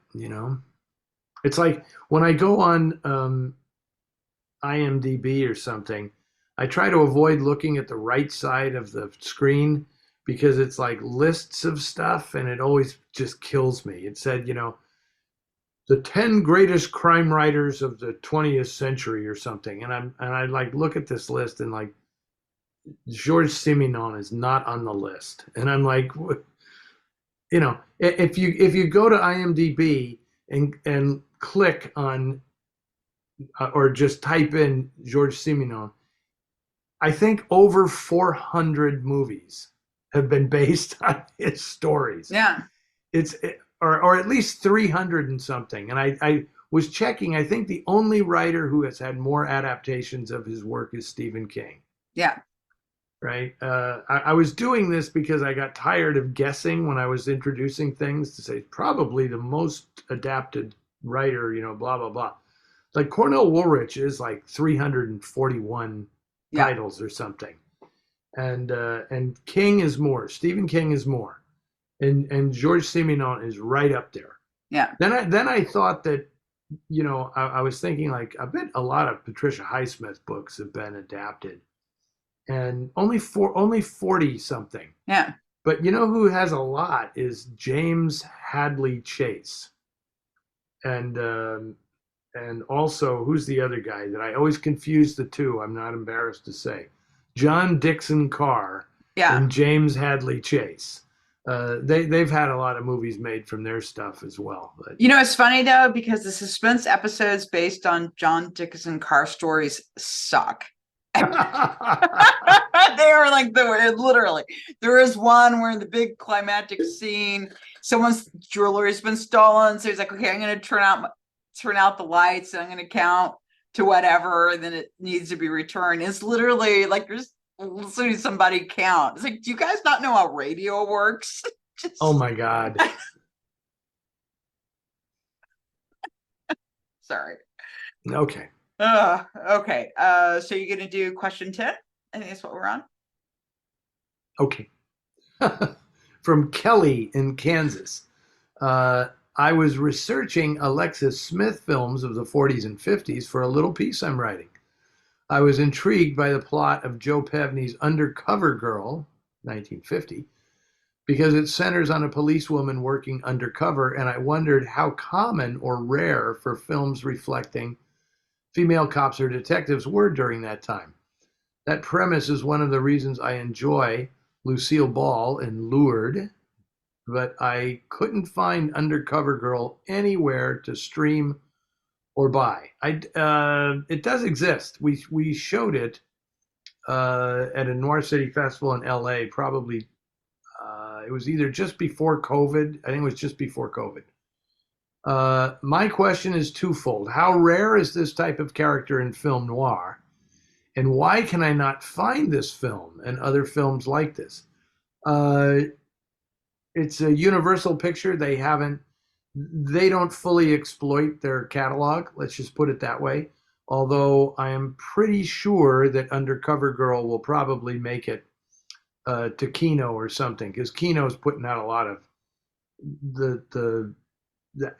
It's like when I go on IMDb or something, I try to avoid looking at the right side of the screen because it's like lists of stuff and it always just kills me. It said, the 10 greatest crime writers of the 20th century or something. And I like look at this list and like Georges Simenon is not on the list. And I'm like, if you go to IMDb and click on or just type in Georges Simenon, I think over 400 movies have been based on his stories. Yeah. Or at least 300 and something. And I was checking. I think the only writer who has had more adaptations of his work is Stephen King. Yeah. Right. I was doing this because I got tired of guessing when I was introducing things to say probably the most adapted writer. Blah blah blah. Like Cornell Woolrich is like 341 Yeah. titles or something, and King is more. Stephen King is more, and Georges Simenon is right up there. Yeah. Then I thought that I was thinking like I bet a lot of Patricia Highsmith books have been adapted, and only 40 something. Yeah. But who has a lot is James Hadley Chase, and also who's the other guy that I always confuse the two. I'm not embarrassed to say, John Dixon Carr Yeah. and James Hadley Chase. They've had a lot of movies made from their stuff as well. But It's funny though, because the suspense episodes based on John Dickinson Carr stories suck. They are like literally. There is one where in the big climactic scene, someone's jewelry has been stolen. So he's like, okay, I'm going to turn out the lights and I'm going to count to whatever, and then it needs to be returned. It's literally like you're just listening to somebody count. It's like, do you guys not know how radio works? Oh my God. Sorry. Okay. Okay. So you're going to do question 10? I think that's what we're on. Okay. From Kelly in Kansas. I was researching Alexis Smith films of the 40s and 50s for a little piece I'm writing. I was intrigued by the plot of Joe Pevney's Undercover Girl, 1950, because it centers on a policewoman working undercover, and I wondered how common or rare for films reflecting female cops or detectives were during that time. That premise is one of the reasons I enjoy Lucille Ball in Lured, but I couldn't find Undercover Girl anywhere to stream or buy. It does exist. We showed it at a Noir City Festival in LA, probably it was either just before COVID. I think it was just before COVID. My question is twofold. How rare is this type of character in film noir? And why can I not find this film and other films like this? Uh, it's a Universal picture. They don't fully exploit their catalog. Let's just put it that way. Although I am pretty sure that Undercover Girl will probably make it to Kino or something, because Kino's putting out a lot of the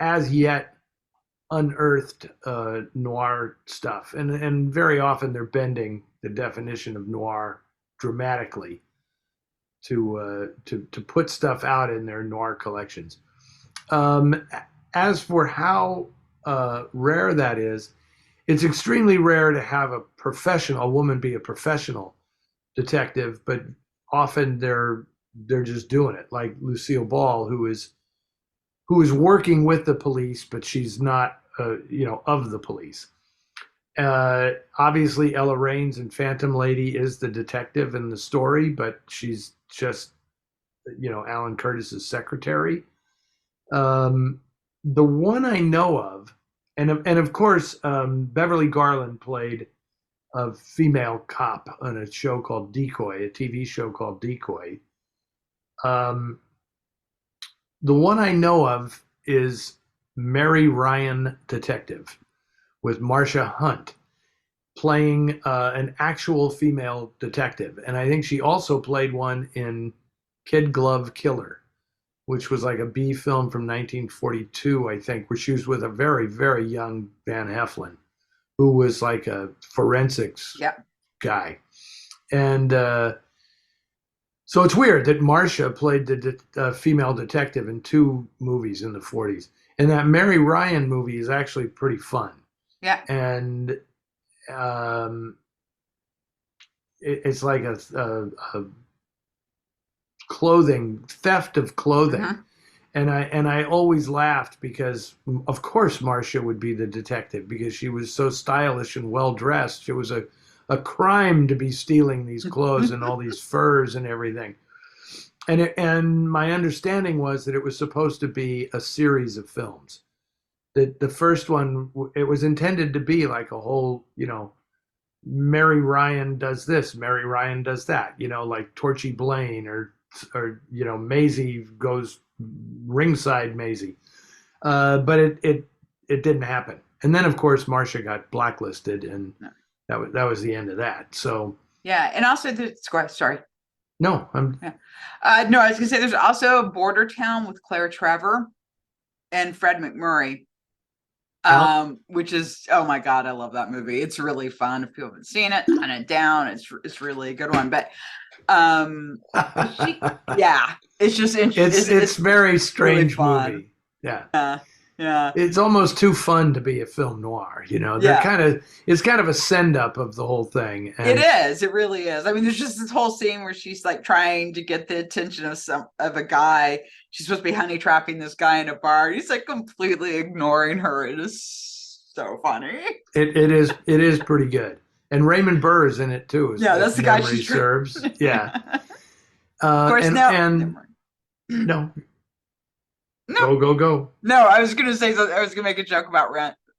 as yet unearthed noir stuff, and very often they're bending the definition of noir dramatically to put stuff out in their noir collections. As for how rare that is, it's extremely rare to have a woman be a professional detective, but often they're just doing it, like Lucille Ball, who is working with the police, but she's not, of the police. Obviously, Ella Raines in Phantom Lady is the detective in the story, but she's just, Alan Curtis's secretary. The one I know of, and of course, Beverly Garland played a female cop on a show called Decoy, a TV show called Decoy. The one I know of is Mary Ryan Detective, with Marcia Hunt playing an actual female detective. And I think she also played one in Kid Glove Killer, which was like a B film from 1942, I think, where she was with a very, very young Van Heflin, who was like a forensics guy. And so it's weird that Marcia played the female detective in two movies in the 40s. And that Mary Ryan movie is actually pretty fun. Yeah. And it's like a theft of clothing. Mm-hmm. And I always laughed because, of course, Marcia would be the detective because she was so stylish and well dressed. It was a crime to be stealing these clothes and all these furs and everything. And my understanding was that it was supposed to be a series of films. That the first one, it was intended to be like a whole, Mary Ryan does this, Mary Ryan does that, like Torchy Blaine or Maisie goes ringside Maisie. But it didn't happen. And then of course Marcia got blacklisted, and that was the end of that. So yeah, and also sorry. No, I'm no, I was gonna say there's also Border Town with Claire Trevor and Fred McMurray. Which is, oh my God, I love that movie. It's really fun. If people haven't seen it, hunt it down. It's really a good one. But it's just interesting. It's very strange really movie. Yeah. Yeah. It's almost too fun to be a film noir, it's kind of a send up of the whole thing. And it is. It really is. I mean, there's just this whole scene where she's like trying to get the attention of a guy. She's supposed to be honey trapping this guy in a bar. He's like completely ignoring her. It is so funny. It is pretty good. And Raymond Burr is in it too. That's the guy she serves. Yeah. Of course, no. Go. No, I was gonna say I was gonna make a joke about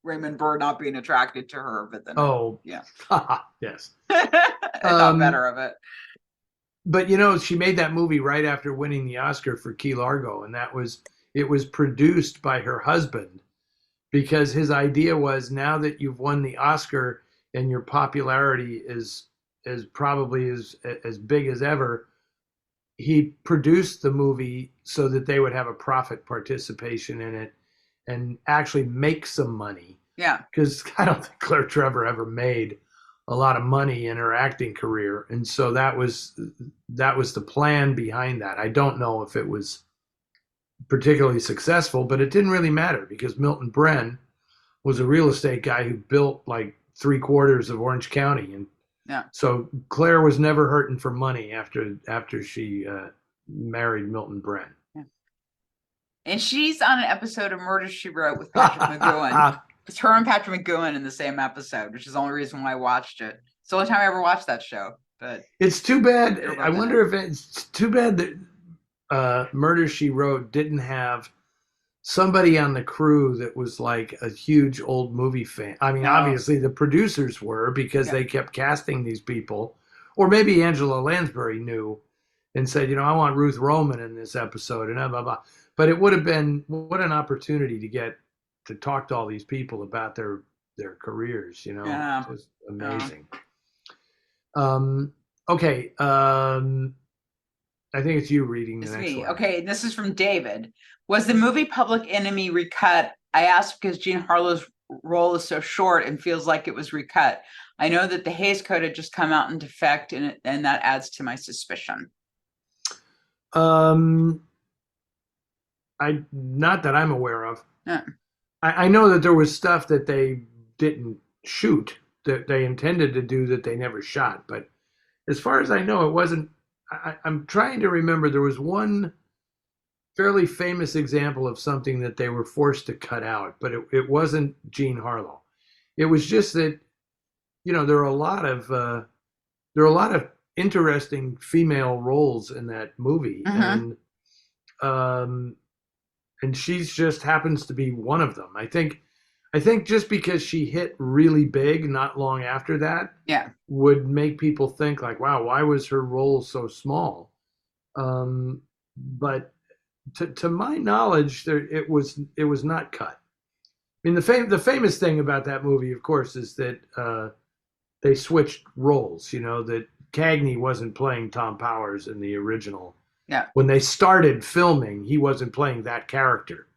Raymond Burr not being attracted to her, but then yes. I thought better of it. But she made that movie right after winning the Oscar for Key Largo, and it was produced by her husband, because his idea was, now that you've won the Oscar and your popularity is probably as big as ever, he produced the movie so that they would have a profit participation in it and actually make some money. Yeah. Because I don't think Claire Trevor ever made a lot of money in her acting career. And so that was the plan behind that. I don't know if it was particularly successful, but it didn't really matter, because Milton Bren was a real estate guy who built like 3/4 of Orange County. And Yeah. So Claire was never hurting for money after she married Milton Bren. Yeah. And she's on an episode of Murder, She Wrote with Patrick McGowan. It's her and Patrick McGowan in the same episode, which is the only reason why I watched it. It's the only time I ever watched that show. But it's too bad. they were I both in wonder it. if it's too bad that Murder, She Wrote didn't have somebody on the crew that was like a huge old movie fan. I mean, No. obviously the producers were because Yeah. they kept casting these people, or maybe Angela Lansbury knew and said, I want Ruth Roman in this episode and blah blah blah. But it would have been what an opportunity to get to talk to all these people about their careers. Yeah. Just amazing. Okay. I think it's you reading the It's next me. one. Okay, this is from David. Was the movie Public Enemy recut? I asked because Jean Harlow's role is so short and feels like it was recut. I know that the Hays Code had just come out in effect, and that adds to my suspicion. Not that I'm aware of. Yeah. I know that there was stuff that they didn't shoot that they intended to do that they never shot, but as far as I know, it wasn't. I'm trying to remember. There was one fairly famous example of something that they were forced to cut out, but it wasn't Jean Harlow. It was just that there are a lot of interesting female roles in that movie, and she's just happens to be one of them. I think just because she hit really big not long after that, Yeah, would make people think like, wow, why was her role so small? But to my knowledge, it was not cut. I mean, the famous thing about that movie, of course, is that they switched roles. That Cagney wasn't playing Tom Powers in the original. yeah. When they started filming, he wasn't playing that character.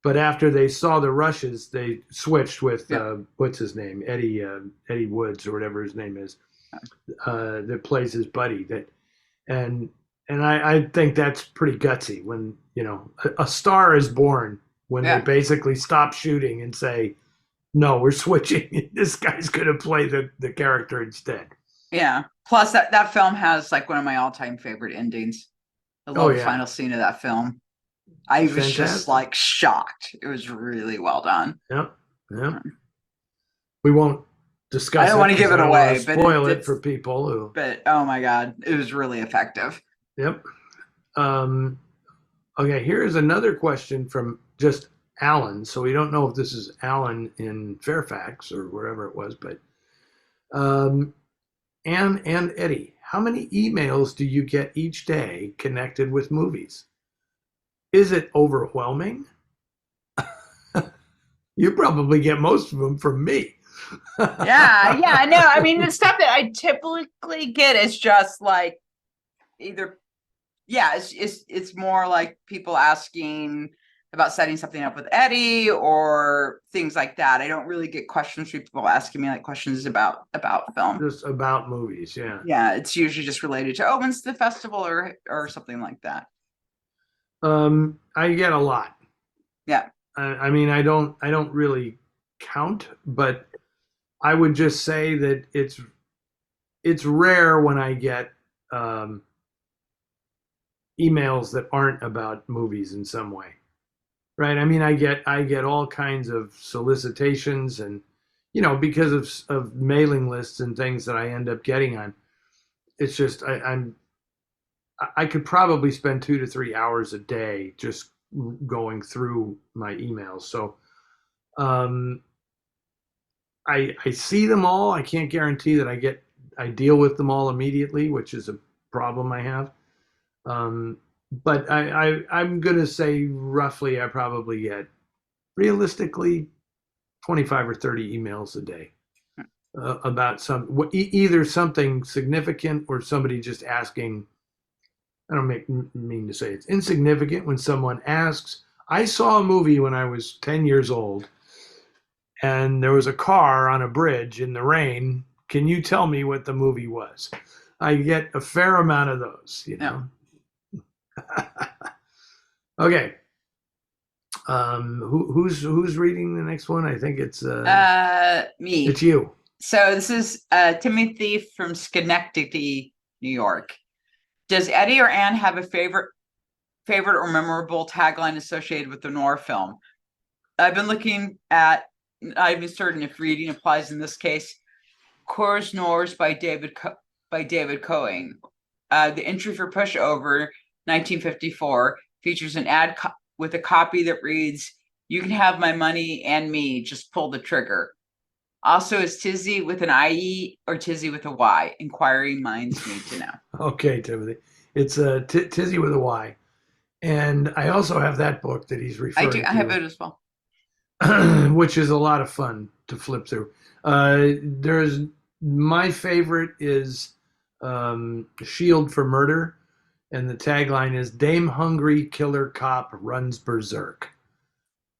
But after they saw the rushes, they switched with what's his name, Eddie Woods or whatever his name is, that plays his buddy. And I think that's pretty gutsy when a star is born when they basically stop shooting and say, no, we're switching. This guy's going to play the character instead. Yeah. Plus, that film has like one of my all-time favorite endings. I love the final scene of that film. I was fantastic. Just like shocked. It was really well done. Yep. We won't discuss. I don't want to give it away, but spoil it for people who. But oh my god, it was really effective. Yep. Okay, here's another question from just Alan. So we don't know if this is Alan in Fairfax or wherever it was, but Anne and Eddie, how many emails do you get each day connected with movies? Is it overwhelming? You probably get most of them from me. yeah, no. I mean, the stuff that I typically get is just like either, it's more like people asking about setting something up with Eddie or things like that. I don't really get questions from people asking me like questions about film. Just about movies, yeah. Yeah, it's usually just related to when's the festival or something like that. I get a lot. Yeah. I mean, I don't really count, but I would just say that it's rare when I get emails that aren't about movies in some way, right? I mean, I get all kinds of solicitations, and because of mailing lists and things that I end up getting on. It's just I could probably spend 2 to 3 hours a day just going through my emails. So I see them all. I can't guarantee that I deal with them all immediately, which is a problem I have. But I'm going to say roughly I probably get realistically 25 or 30 emails a day about either something significant or somebody just asking. I don't mean to say it's insignificant when someone asks. I saw a movie when I was 10 years old, and there was a car on a bridge in the rain. Can you tell me what the movie was? I get a fair amount of those, Yeah. Okay. Who's reading the next one? I think it's me. It's you. So this is Timothy from Schenectady, New York. Does Eddie or Anne have a favorite or memorable tagline associated with the noir film? I've been looking at, I'm certain if reading applies in this case, Cours Noirs by David Cohen. The entry for Pushover 1954 features an ad with a copy that reads, "You can have my money and me, just pull the trigger." Also, is Tizzy with an IE or Tizzy with a Y? Inquiring minds need to know. Okay, Timothy. It's Tizzy with a Y. And I also have that book that he's I do. referring I have to, it as well. which is a lot of fun to flip through. There's my favorite is Shield for Murder, and the tagline is "Dame Hungry Killer Cop Runs Berserk."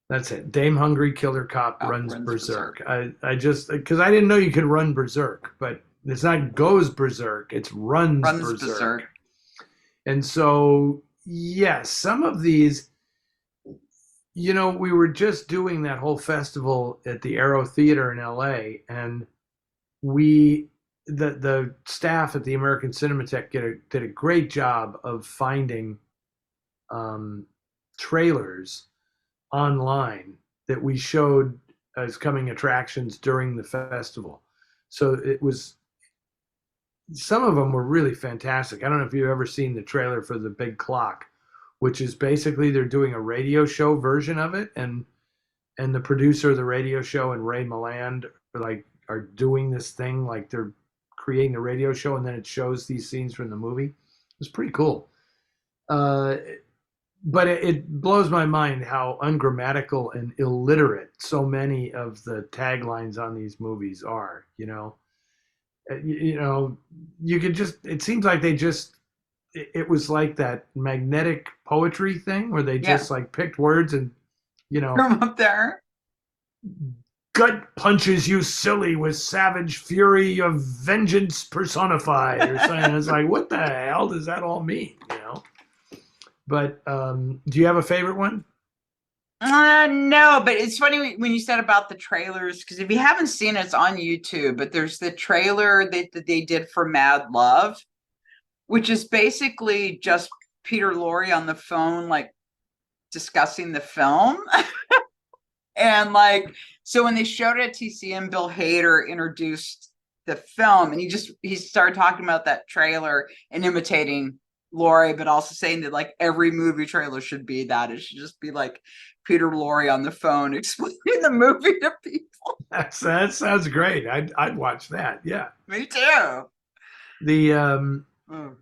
That's it. Dame Hungry Killer Cop runs Runs berserk. berserk. I just because I didn't know you could run berserk, but it's not goes berserk, it's runs Runs berserk. berserk. And so, yes, some of these, we were just doing that whole festival at the Aero Theater in LA, and we, the staff at the American Cinematheque did a great job of finding trailers online that we showed as coming attractions during the festival. So it was some of them were really fantastic. I don't know if you've ever seen the trailer for The Big Clock, which is basically they're doing a radio show version of it, and the producer of the radio show and Ray Milland are doing this thing like they're creating a radio show, and then it shows these scenes from the movie. It was pretty cool. Uh, but it blows my mind how ungrammatical and illiterate so many of the taglines on these movies are. You could just, it seems like it was like that magnetic poetry thing where they Yeah. just like picked words and, From up there. gut punches you silly with savage fury of vengeance personified or something. It's like, what the hell does that all mean? But do you have a favorite one? No, but it's funny when you said about the trailers, because if you haven't seen it, it's on YouTube, but there's the trailer that they did for Mad Love, which is basically just Peter Lorre on the phone, like discussing the film. And like, so when they showed it at TCM, Bill Hader introduced the film, and he started talking about that trailer and imitating Lorre, but also saying that like every movie trailer should be that. It should just be like Peter Lorre on the phone explaining the movie to people. That sounds great. I'd watch that. Yeah. Me too. The Mm.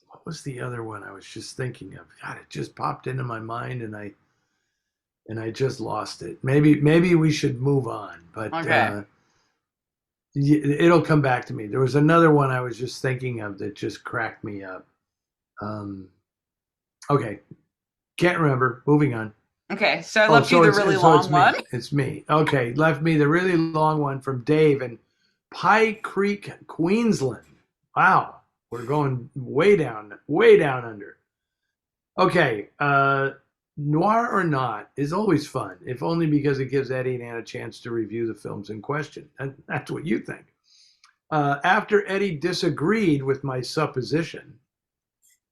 what was the other one I was just thinking of? God, it just popped into my mind, and I just lost it. Maybe we should move on, but Okay. it'll come back to me. There was another one I was just thinking of that just cracked me up. Okay, can't remember. Moving on. Okay. So I left you the really so it's long me. one. It's me. Okay, left me the really long one from Dave in Pie Creek, Queensland. Wow, we're going way down under. Okay, noir or not is always fun, if only because it gives Eddie and Ann a chance to review the films in question. And that's what you think. After Eddie disagreed with my supposition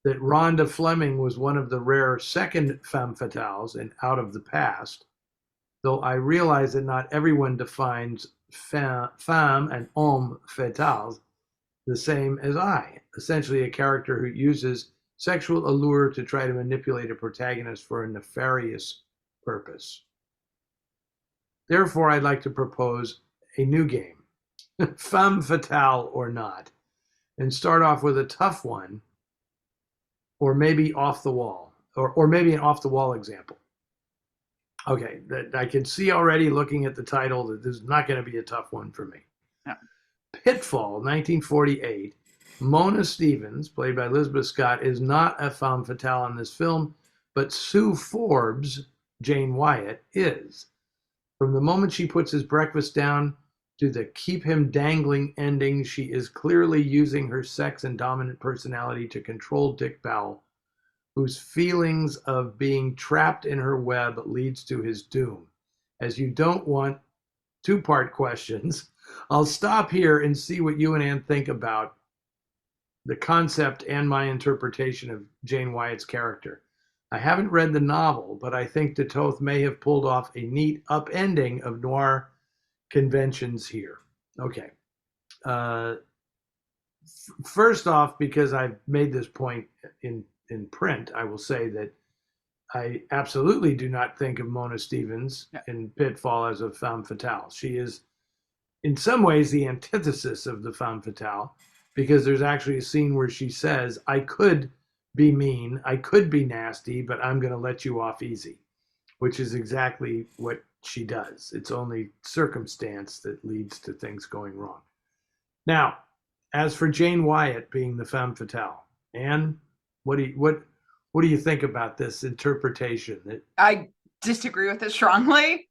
that Rhonda Fleming was one of the rare second femme fatales in Out of the Past, though I realize that not everyone defines femme and homme fatales the same as I, essentially a character who uses sexual allure to try to manipulate a protagonist for a nefarious purpose. Therefore, I'd like to propose a new game, Femme Fatale or Not, and start off with a tough one, or maybe off the wall, or maybe an off the wall example. Okay, that I can see already looking at the title that this is not going to be a tough one for me. Yeah. Pitfall, 1948. Mona Stevens, played by Elizabeth Scott, is not a femme fatale in this film, but Sue Forbes, Jane Wyatt, is. From the moment she puts his breakfast down to the keep him dangling ending, she is clearly using her sex and dominant personality to control Dick Powell, whose feelings of being trapped in her web leads to his doom. as you don't want two-part questions, I'll stop here and see what you and Ann think about the concept and my interpretation of Jane Wyatt's character. I haven't read the novel, but I think de Toth may have pulled off a neat upending of noir conventions here. Okay. Uh, First off, because I've made this point in print, I will say that I absolutely do not think of Mona Stevens in Pitfall as a femme fatale. She is, in some ways, the antithesis of the femme fatale, because there's actually a scene where she says, I could be mean, I could be nasty, but I'm going to let you off easy, which is exactly what she does. It's only circumstance that leads to things going wrong. Now, as for Jane Wyatt being the femme fatale, Anne, what do you think about this interpretation? I disagree with it strongly.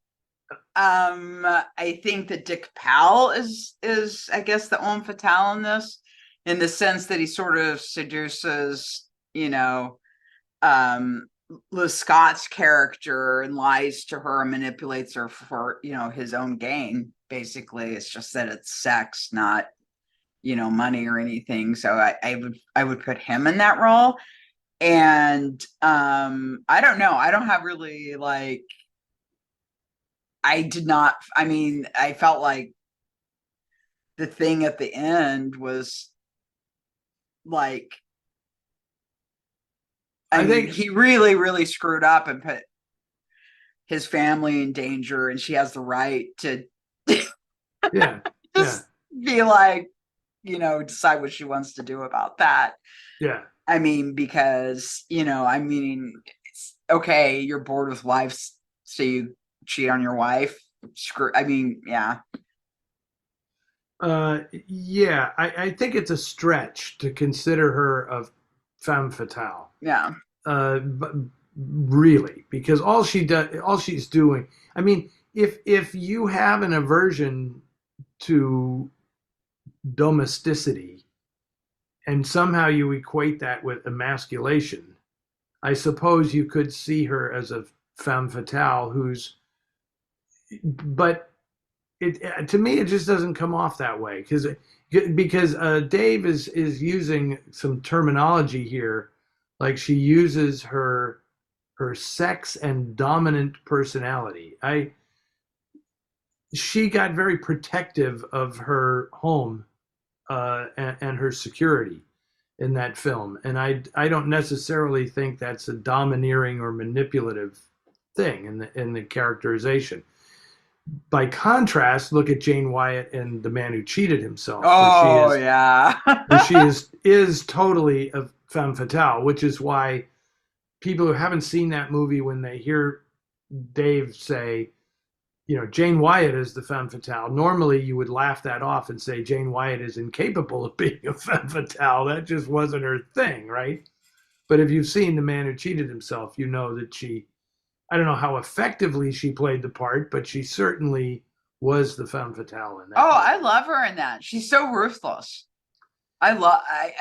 I think that Dick Powell is I guess the homme fatale in this, in the sense that he sort of seduces, Liz Scott's character and lies to her and manipulates her for, his own gain. Basically, it's just that it's sex, not, money or anything. So I would put him in that role. And I don't know. I don't have really I felt like the thing at the end was like, I think he really, really screwed up and put his family in danger, and she has the right to just be like, decide what she wants to do about that. Yeah. I mean, because, it's okay, you're bored with wives, so you cheat on your wife. Yeah. Yeah, I think it's a stretch to consider her a femme fatale. Yeah. But really, because all she's doing, I mean, if you have an aversion to domesticity and somehow you equate that with emasculation, I suppose you could see her as a femme fatale but to me, it just doesn't come off that way because Dave is using some terminology here, like she uses her sex and dominant personality. She got very protective of her home and her security in that film, and I don't necessarily think that's a domineering or manipulative thing in the characterization. By contrast, look at Jane Wyatt and The Man Who Cheated Himself. Oh, yeah. Where she is totally a femme fatale, which is why people who haven't seen that movie, when they hear Dave say, Jane Wyatt is the femme fatale, normally you would laugh that off and say Jane Wyatt is incapable of being a femme fatale. That just wasn't her thing, right? But if you've seen The Man Who Cheated Himself, you know that I don't know how effectively she played the part, but she certainly was the femme fatale in that. Oh, movie. I love her in that. She's so ruthless. I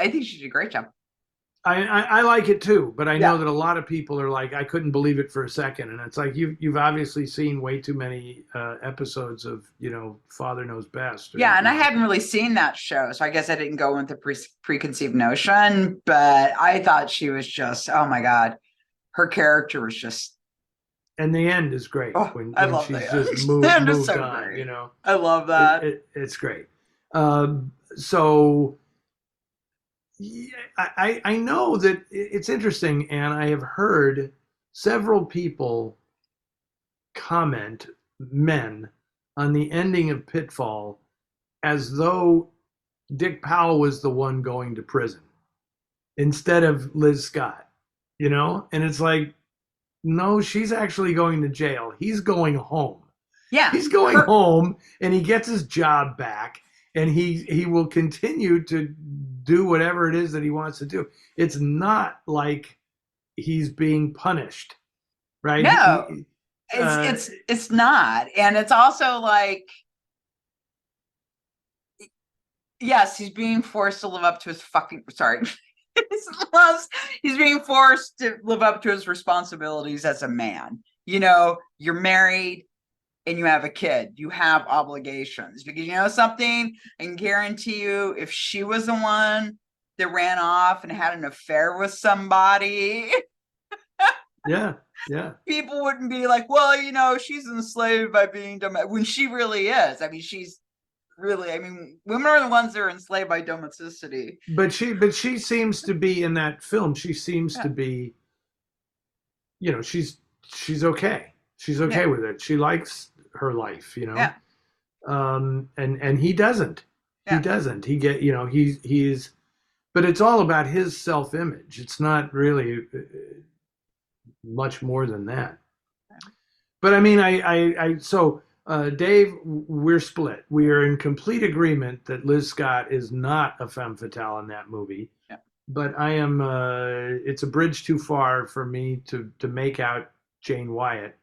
think she did a great job. I like it too, but I know that a lot of people are like, I couldn't believe it for a second, and it's like you've obviously seen way too many episodes of Father Knows Best. And I hadn't really seen that show, so I guess I didn't go with the preconceived notion. But I thought she was just, oh my god, her character was just. And the end is great when she's just moved so on. Great. I love that. It's great. So. Yeah, I know that it's interesting, and I have heard several people comment, men, on the ending of Pitfall as though Dick Powell was the one going to prison instead of Liz Scott, And it's like, no, she's actually going to jail. He's going home. Yeah. He's going home, and he gets his job back, and he will continue to do whatever it is that he wants to do. It's not like he's being punished, right? No, it's not. And it's also like, yes, he's being forced to live up to his he's being forced to live up to his responsibilities as a man. You're married, and you have a kid, you have obligations. Because you know something, I can guarantee you, if she was the one that ran off and had an affair with somebody, Yeah, yeah. people wouldn't be like, well, you know, she's enslaved by being dumb, when she really is. I mean, she's really, I mean, women are the ones that are enslaved by domesticity. But she seems to be in that film. She seems Yeah, to be, she's okay. She's yeah, okay with it. She likes her life, yeah, and he doesn't. He yeah. doesn't. He get, he's, but it's all about his self-image. It's not really much more than that. But I mean, so Dave, we're split. We are in complete agreement that Liz Scott is not a femme fatale in that movie. Yeah. But I am. It's a bridge too far for me to make out Jane Wyatt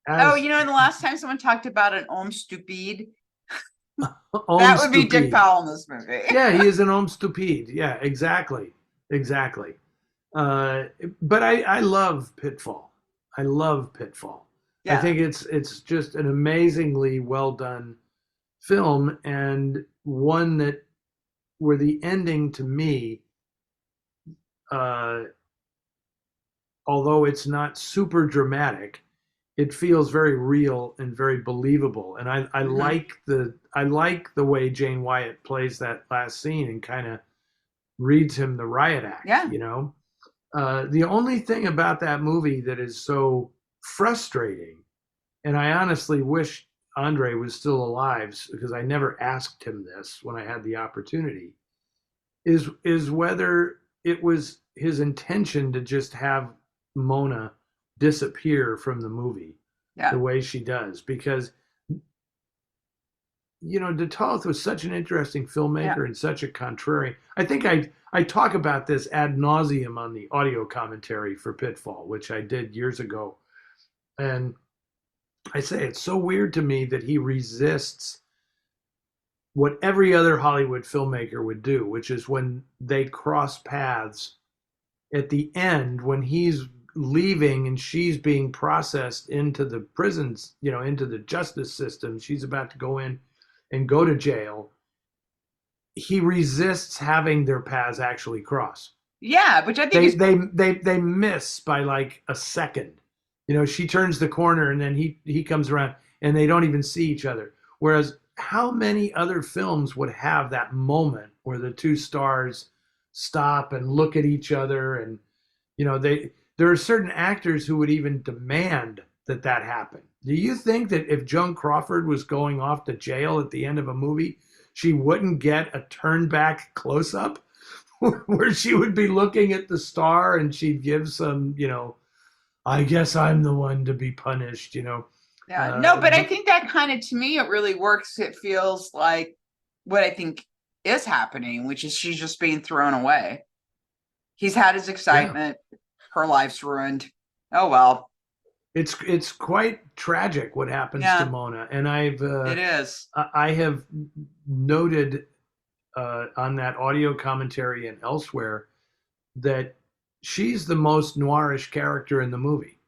Oh, as you know, and the last time someone talked about an homme stupide, homme that would be Dick stupide. Powell in this movie. Yeah, he is an homme stupide. Yeah, exactly, exactly. Uh, but I love Pitfall. I love Pitfall. I Yeah, think it's just an amazingly well done film, and one that where the ending to me, uh, although it's not super dramatic, it feels very real and very believable. And I hmm, like the way Jane Wyatt plays that last scene and kind of reads him the riot act. yeah, The only thing about that movie that is so frustrating, and I honestly wish Andre was still alive because I never asked him this when I had the opportunity, is whether it was his intention to just have Mona disappear from the movie the yeah, way she does. Because de Toth was such an interesting yeah. filmmaker and such a contrarian. I think I talk about this ad nauseum on the audio commentary for Pitfall, which I did years ago, and I say it's so weird to me that he resists what every other Hollywood filmmaker would do, which is when they cross paths at the end, when he's leaving and she's being processed into the prisons, into the justice system. She's about to go in and go to jail. He resists having their paths actually cross. Yeah, which I think They is they they miss by like a second. She turns the corner and then he comes around and they don't even see each other. Whereas how many other films would have that moment where the two stars stop and look at each other, and there are certain actors who would even demand that happen. Do you think that if Joan Crawford was going off to jail at the end of a movie, she wouldn't get a turn back close up where she would be looking at the star and she'd give some, I guess I'm the one to be punished. yeah. No, but I But think that kind of, to me, it really works. It feels like what I think is happening, which is she's just being thrown away. He's had his yeah, excitement. Her life's ruined. Oh well. it's quite tragic what happens to Yeah, Mona, and I've it is. I have noted on that audio commentary and elsewhere that she's the most noirish character in the movie,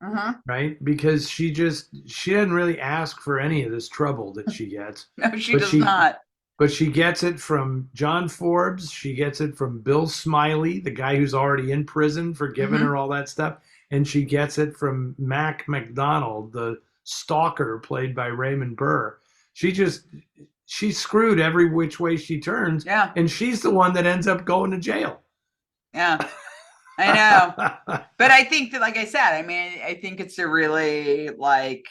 Hmm. right? Because she doesn't really ask for any of this trouble that she gets, No, she but does she not. but she gets it from John Forbes. She gets it from Bill Smiley, the guy who's already in prison for giving Hmm. her all that stuff, and she gets it from Mac McDonald, the stalker played by Raymond Burr. She's screwed every which way she turns, Yeah, and she's the one that ends up going to jail. yeah. I know. But I think that, like I said, I mean, I think it's a really I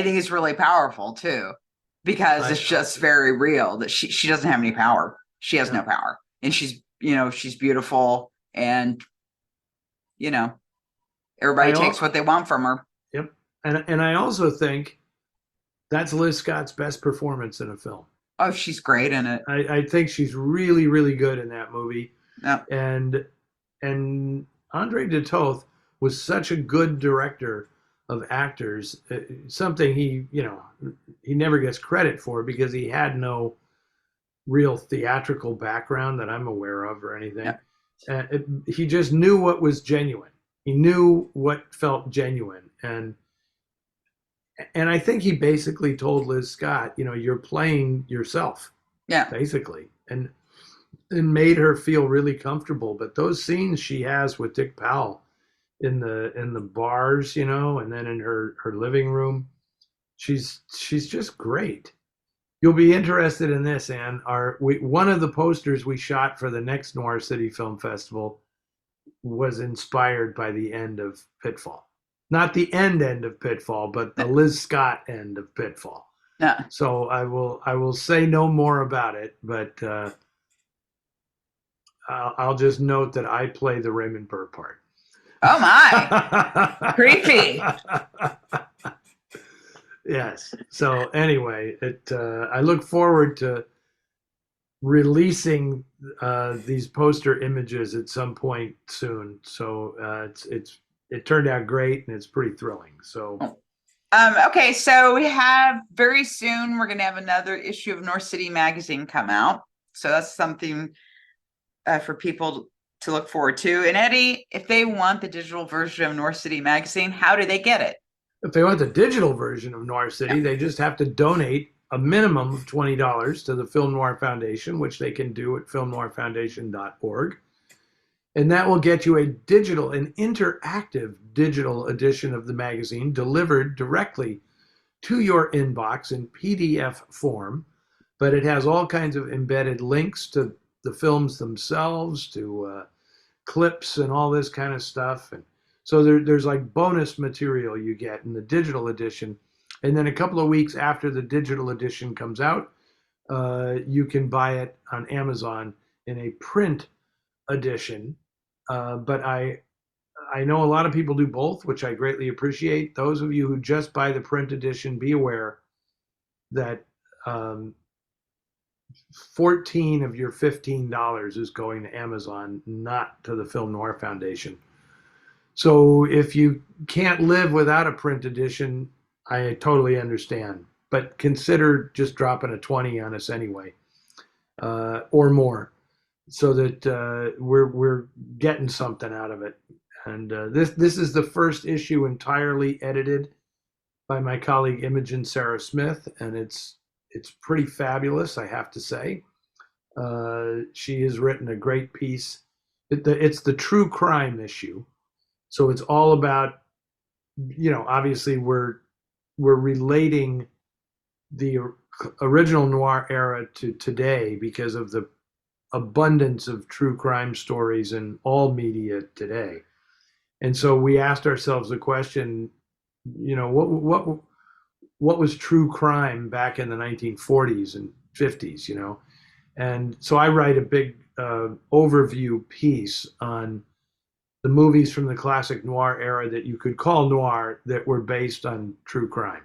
think it's really powerful too, because I it's just very real that she doesn't have any power. She has yeah. no power, and she's beautiful, and you know everybody I takes all what they want from her. Yep, and I also think that's Liz Scott's best performance in a film. Oh, she's great in it. I think she's really, really good in that movie. Yeah. And Andre de Toth was such a good director of actors, something he never gets credit for because he had no real theatrical background that I'm aware of or anything. Yeah. He just knew what was genuine. He knew what felt genuine, and And I think he basically told Liz Scott, you're playing yourself, Yeah. basically, and made her feel really comfortable. But those scenes she has with Dick Powell in the bars, and then in her living room, she's just great. You'll be interested in this, Anne. One of the posters we shot for the next Noir City Film Festival was inspired by the end of Pitfall. Not the end of Pitfall, but the Liz Scott end of Pitfall. Yeah. So I will say no more about it, but I'll just note that I play the Raymond Burr part. Oh my. Creepy. Yes. So anyway, I look forward to releasing these poster images at some point soon. So it turned out great and it's pretty thrilling. So Okay, so we have very soon we're going to have another issue of North City Magazine come out. So that's something for people to look forward to. And Eddie, if they want the digital version of North City Magazine, how do they get it? if they want the digital version of Noir City, Yeah. they just have to donate a minimum of $20 to the Film Noir Foundation, which they can do at filmnoirfoundation.org. And that will get you an interactive digital edition of the magazine delivered directly to your inbox in PDF form. But it has all kinds of embedded links to the films themselves, to clips and all this kind of stuff. And so there's like bonus material you get in the digital edition. And then a couple of weeks after the digital edition comes out, you can buy it on Amazon in a print edition. But I know a lot of people do both, which I greatly appreciate. Those of you who just buy the print edition, be aware that 14 of your $15 is going to Amazon, not to the Film Noir Foundation. So if you can't live without a print edition, I totally understand. But consider just dropping a 20 on us anyway, or more, so that we're getting something out of it. And this is the first issue entirely edited by my colleague Imogen Sarah Smith, and it's pretty fabulous, I have to say. She has written a great piece. It's the true crime issue, so it's all about, obviously we're relating the original noir era to today because of the abundance of true crime stories in all media today. And so we asked ourselves the question, what was true crime back in the 1940s and 50s, And so I write a big overview piece on the movies from the classic noir era that you could call noir that were based on true crime.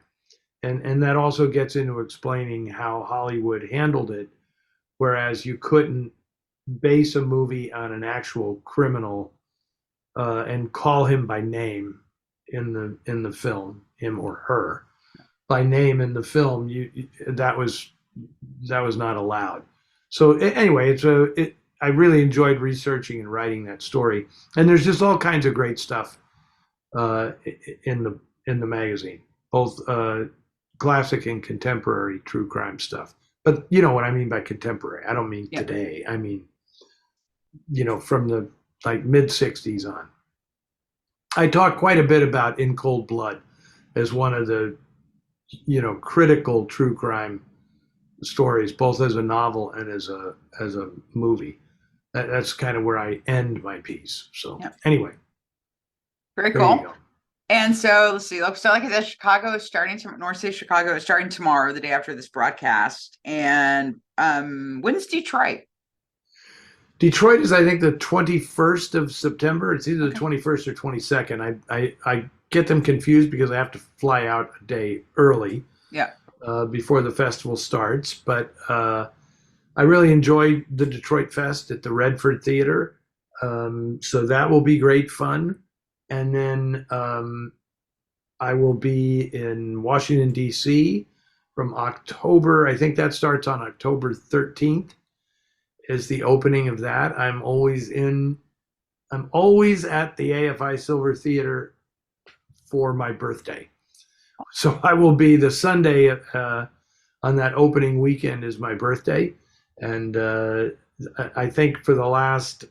And that also gets into explaining how Hollywood handled it, whereas you couldn't base a movie on an actual criminal and call him by name in the film, him or her by name in the film. That was not allowed. So anyway, I really enjoyed researching and writing that story, and there's just all kinds of great stuff in the magazine, both classic and contemporary true crime stuff. But you know what I mean by contemporary. I don't mean Yeah. today. I mean, from the like mid 60s on. I talk quite a bit about In Cold Blood as one of the critical true crime stories, both as a novel and as a movie. That's kind of where I end my piece. So anyway, very there you cool. go. And so let's see. So like I said, Chicago is starting North City, Chicago is starting tomorrow, the day after this broadcast. And when's Detroit? Detroit is, I think, the 21st of September. It's either the 21st or 22nd. I get them confused because I have to fly out a day early. Yeah. Before the festival starts. But I really enjoyed the Detroit Fest at the Redford Theater. So that will be great fun. And then I will be in Washington, D.C. from October. I think that starts on October 13th is the opening of that. I'm always at the AFI Silver Theater for my birthday. So I will be the Sunday on that opening weekend is my birthday, and I think for the last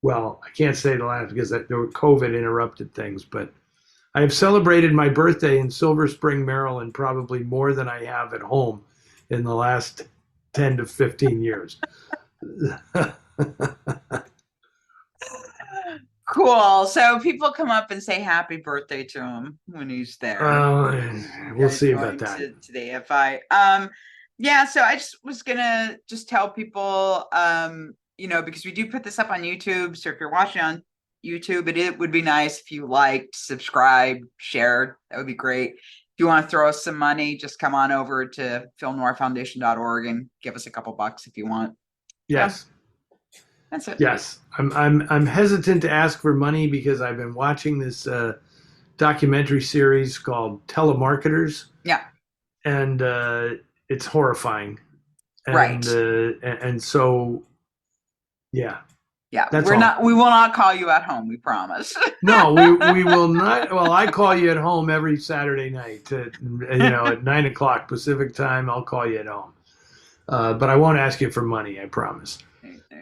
well, I can't say the last because there were COVID interrupted things, but I have celebrated my birthday in Silver Spring, Maryland, probably more than I have at home in the last 10 to 15 years. Cool. So people come up and say happy birthday to him when he's there. You We'll guys see about going that. to the AFI. Yeah, so I just was gonna just tell people, because we do put this up on YouTube. So if you're watching on YouTube, it would be nice if you liked, subscribed, shared. That would be great. If you want to throw us some money, just come on over to filmnoirfoundation.org and give us a couple bucks if you want. Yes. So, that's it. Yes. I'm hesitant to ask for money because I've been watching this documentary series called Telemarketers. Yeah. And it's horrifying. Right. And so yeah. Yeah, That's we will not call you at home, we promise. No, we will not. Well, I call you at home every Saturday night at 9 o'clock Pacific time. I'll call you at home. But I won't ask you for money, I promise.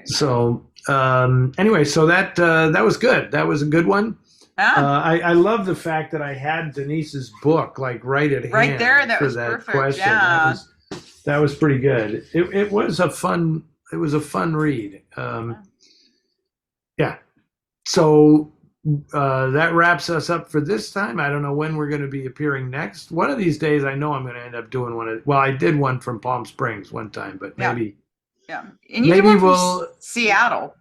So anyway, so that was good. That was a good one. I love the fact that I had Denise's book like right at hand there. That for was that perfect. question. Yeah. That was pretty good. It was a fun read. Yeah. So that wraps us up for this time. I don't know when we're going to be appearing next. One of these days, I know I'm going to end up doing one. Well, I did one from Palm Springs one time, but maybe. Yeah. And you did one from Seattle.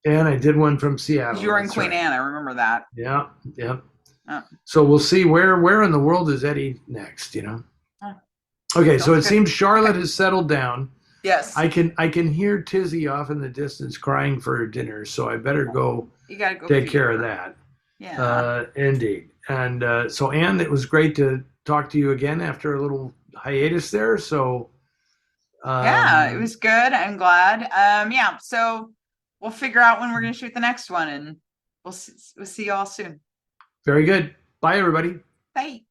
And I did one from Seattle. You were in Queen Anne. I remember that. Yeah. Yeah. So we'll see where in the world is Eddie next, Okay, so it seems Charlotte has settled down. Yes. I can hear Tizzy off in the distance crying for her dinner, so I better go. You gotta go take care of that. Yeah. Indeed. And so Anne, it was great to talk to you again after a little hiatus there. So yeah, it was good. I'm glad. Yeah, so we'll figure out when we're gonna shoot the next one, and we'll see you all soon. Very good. Bye, everybody. Bye.